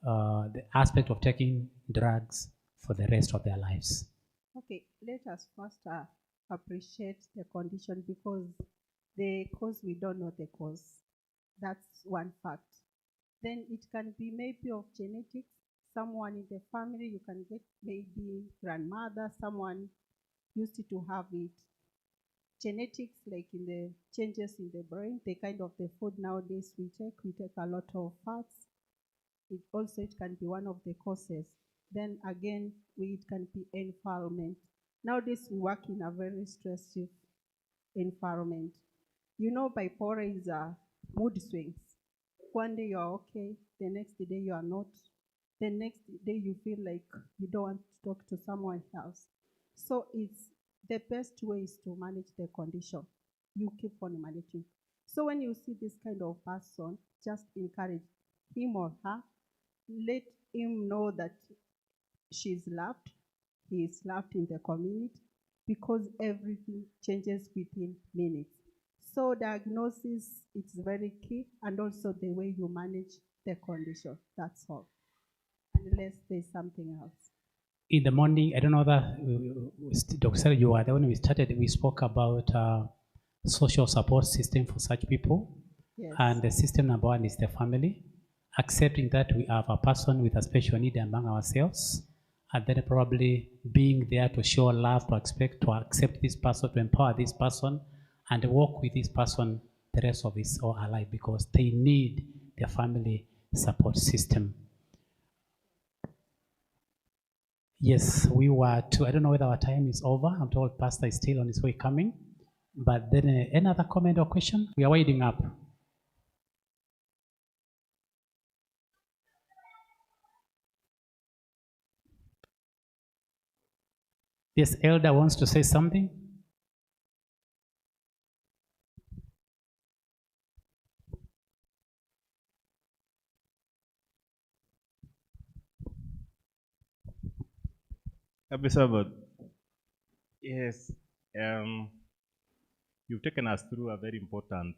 Speaker 4: the aspect of taking drugs for the rest of their lives.
Speaker 11: Okay, let us first appreciate the condition because the cause, we don't know the cause. That's one fact. Then it can be maybe of genetics. Someone in the family, you can get maybe grandmother, someone used to have it. Genetics, like in the changes in the brain, the kind of the food nowadays we take a lot of fats. It can be one of the causes. Then again, it can be environment. Nowadays we work in a very stressful environment. You know, bipolar is mood swings. One day you are okay, the next day you are not. The next day you feel like you don't want to talk to someone else. So it's the best way is to manage the condition. You keep on managing. So when you see this kind of person, just encourage him or her. Let him know that she's loved. He is loved in the community because everything changes within minutes. So diagnosis is very key, and also the way you manage the condition. That's all. Unless there's something else.
Speaker 4: In the morning, I don't know that, Dr. Sarah, you were there when we started, we spoke about social support system for such people.
Speaker 11: Yes.
Speaker 4: And the system number one is the family. Accepting that we have a person with a special need among ourselves, and then probably being there to show love, to accept this person, to empower this person, and work with this person the rest of his or her life because they need their family support system. Yes, we were to, I don't know whether our time is over. I'm told Pastor is still on his way coming. But then any other comment or question? We are winding up. Yes, Elder wants to say something.
Speaker 12: Happy Sabbath. Yes, you've taken us through a very important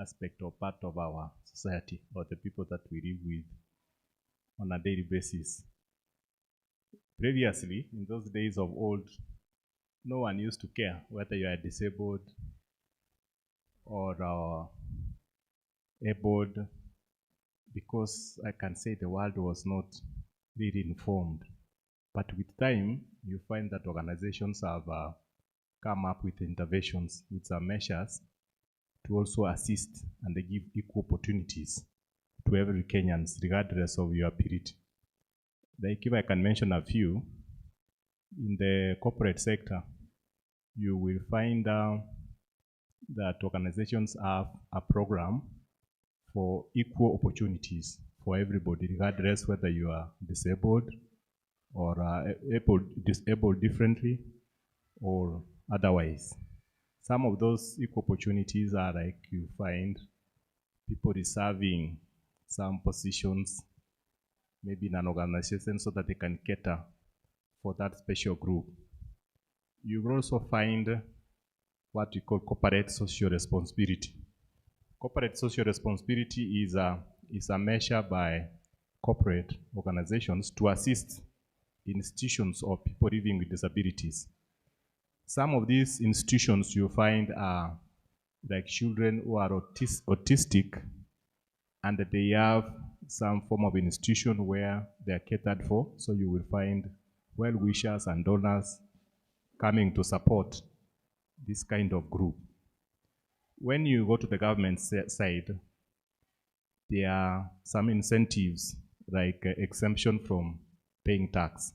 Speaker 12: aspect or part of our society or the people that we live with on a daily basis. Previously, in those days of old, no one used to care whether you are disabled or abled, because I can say the world was not really informed. But with time, you find that organizations have come up with interventions, with some measures to also assist and give equal opportunities to every Kenyans, regardless of your ability. Like if I can mention a few, in the corporate sector, you will find that organizations have a program for equal opportunities for everybody, regardless whether you are disabled or disabled differently or otherwise. Some of those equal opportunities are like you find people reserving some positions, maybe in an organization, so that they can cater for that special group. You will also find what we call corporate social responsibility. Corporate social responsibility is a measure by corporate organizations to assist institutions or people living with disabilities. Some of these institutions you find are like children who are autistic, and they have some form of institution where they are catered for. So you will find well-wishers and donors coming to support this kind of group. When you go to the government side, there are some incentives like exemption from paying tax.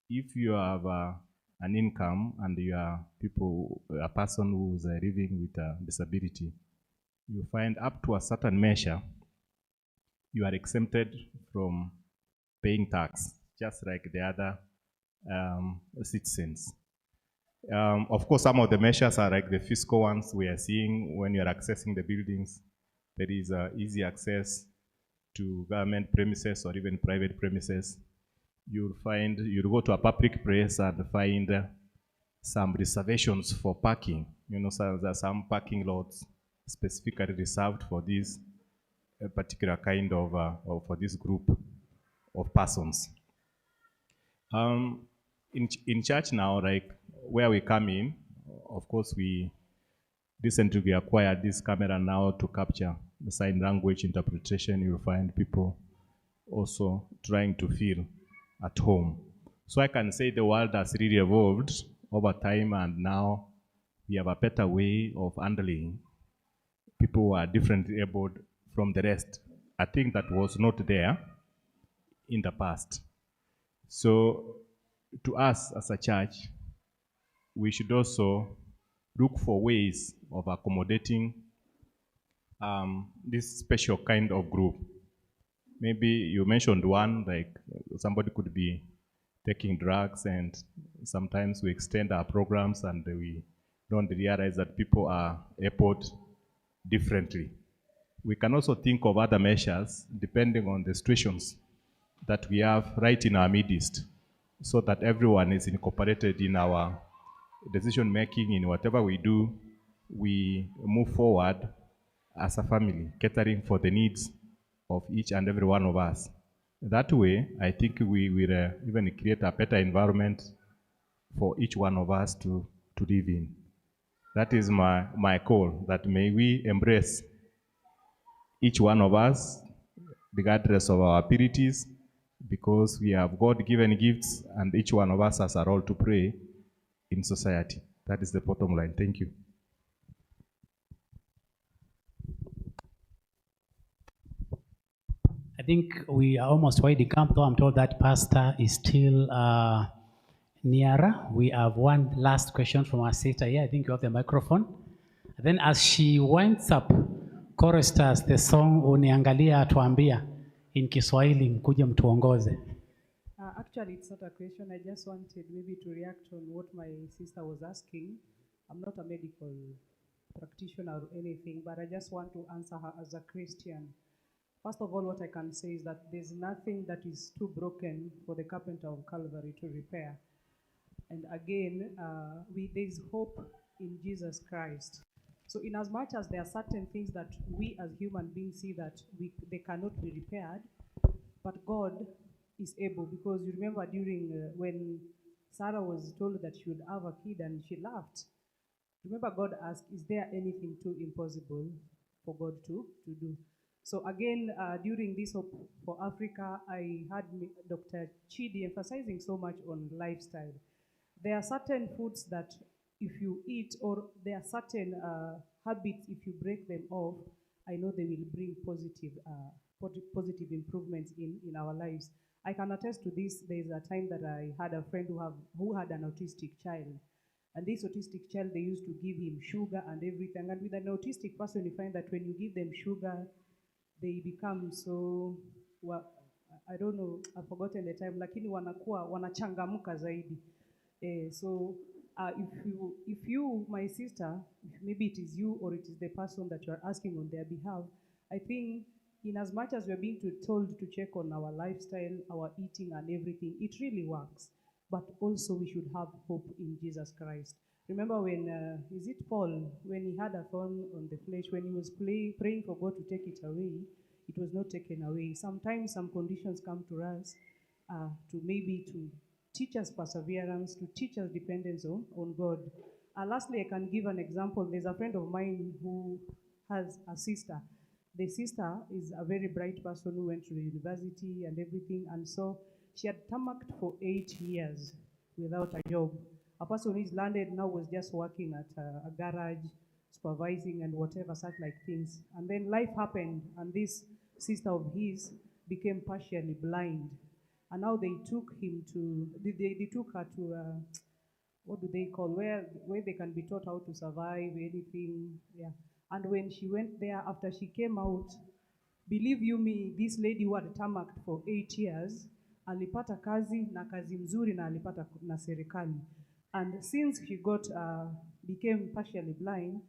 Speaker 12: If you have an income and you are a person who is living with a disability, you find up to a certain measure, you are exempted from paying tax, just like the other citizens. Of course, some of the measures are like the fiscal ones we are seeing when you are accessing the buildings. There is easy access to government premises or even private premises. You'll go to a public place and find some reservations for parking. You know, so there are some parking lots specifically reserved for this particular kind of, or for this group of persons. In church now, like where we come in, of course, we recently acquired this camera now to capture the sign language interpretation. You'll find people also trying to feel at home. So I can say the world has really evolved over time, and now we have a better way of handling people who are differently abled from the rest. I think that was not there in the past. So to us as a church, we should also look for ways of accommodating this special kind of group. Maybe you mentioned one, like somebody could be taking drugs, and sometimes we extend our programs and we don't realize that people are abled differently. We can also think of other measures depending on the situations that we have right in our midst, so that everyone is incorporated in our decision making. In whatever we do, we move forward as a family, catering for the needs of each and every one of us. That way, I think we will even create a better environment for each one of us to live in. That is my call, that may we embrace each one of us, regardless of our abilities, because we have God-given gifts, and each one of us has a role to play in society. That is the bottom line. Thank you.
Speaker 4: I think we are almost winding up, though I'm told that Pastor is still nearer. We have one last question from our sister here. I think you have the microphone. And then as she winds up, choristers, the song Uniangalia Tuambia in Kiswahili, mkuje mtuongoze.
Speaker 6: Actually, it's not a question. I just wanted maybe to react on what my sister was asking. I'm not a medical practitioner or anything, but I just want to answer her as a Christian. First of all, what I can say is that there's nothing that is too broken for the carpenter of Calvary to repair. And again, there's hope in Jesus Christ. So in as much as there are certain things that we as human beings see that they cannot be repaired, but God is able, because you remember during when Sarah was told that she would have a kid and she laughed. Remember, God asked, is there anything too impossible for God to do? So again, during this Hope for Africa, I had Dr. Chidi emphasizing so much on lifestyle. There are certain foods that if you eat, or there are certain
Speaker 13: habits, if you break them off, I know they will bring positive improvements in our lives. I can attest to this. There's a time that I had a friend who had an autistic child. And this autistic child, they used to give him sugar and everything. And with an autistic person, you find that when you give them sugar, they become so, well, I don't know, I've forgotten the time, lakini wanachangamuka zaidi. So if you, my sister, maybe it is you or it is the person that you are asking on their behalf, I think in as much as we are being told to check on our lifestyle, our eating and everything, it really works. But also we should have hope in Jesus Christ. Remember when, is it Paul, when he had a thorn on the flesh, when he was praying for God to take it away, it was not taken away. Sometimes some conditions come to us to teach us perseverance, to teach us dependence on God. Lastly, I can give an example. There's a friend of mine who has a sister. The sister is a very bright person who went to the university and everything, and so she had tamaked for 8 years without a job. A person who is landed now was just working at a garage, supervising and whatever such like things. And then life happened, and this sister of his became partially blind. And now they took her to, what do they call, where they can be taught how to survive, anything, yeah. And when she went there, after she came out, believe you me, this lady who had tamaked for 8 years, alipata kazi na kazi mzuri na alipata na serikali. And since she became partially blind,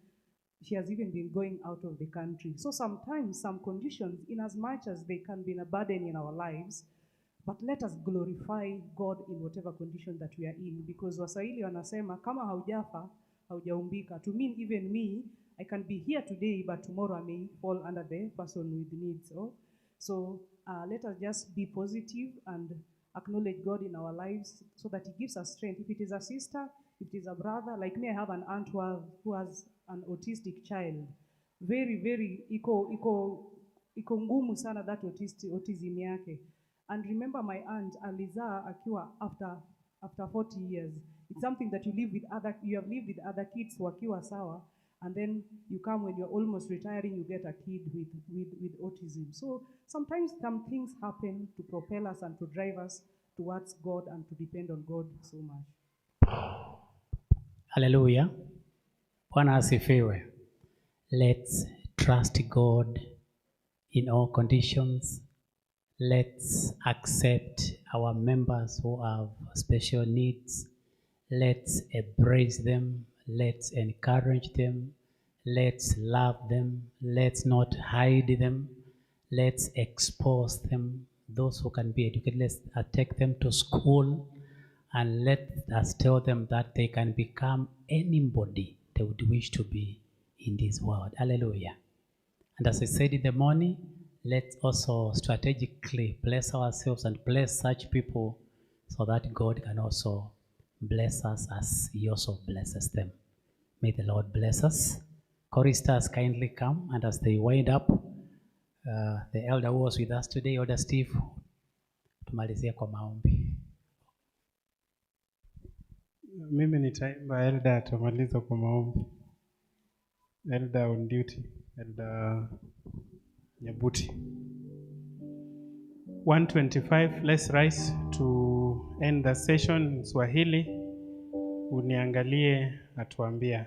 Speaker 13: she has even been going out of the country. So sometimes some conditions, in as much as they can be a burden in our lives, but let us glorify God in whatever condition that we are in, because Waswahili wanasema kama haujafa haujaumbika. To mean even me, I can be here today, but tomorrow I may fall under the person with needs. So let us just be positive and acknowledge God in our lives so that He gives us strength. If it is a sister, if it is a brother, like me, I have an aunt who has an autistic child. Very, very, iko ngumu sana that autism yake. And remember, my aunt alizaa akiwa after 40 years. It's something that you have lived with other kids wakiwa sawa, and then you come when you're almost retiring, you get a kid with autism. So sometimes some things happen to propel us and to drive us towards God and to depend on God so much.
Speaker 4: Hallelujah. Bwana asifiwe. Let's trust God in all conditions. Let's accept our members who have special needs. Let's embrace them. Let's encourage them. Let's love them. Let's not hide them. Let's expose them. Those who can be educated, let's take them to school, and let us tell them that they can become anybody they would wish to be in this world. Hallelujah. And as I said in the morning, let's also strategically bless ourselves and bless such people so that God can also bless us as He also blesses them. May the Lord bless us. Choristers kindly come, and as they wind up, the elder who was with us today, Elder Steve, tumalizia kwa maombi.
Speaker 1: Mimi nitaimba, elder atamaliza kwa maombi. Elder on duty, Elder Nyabuti. 125, let's rise to end the session in Swahili. Uniangalie atuambia.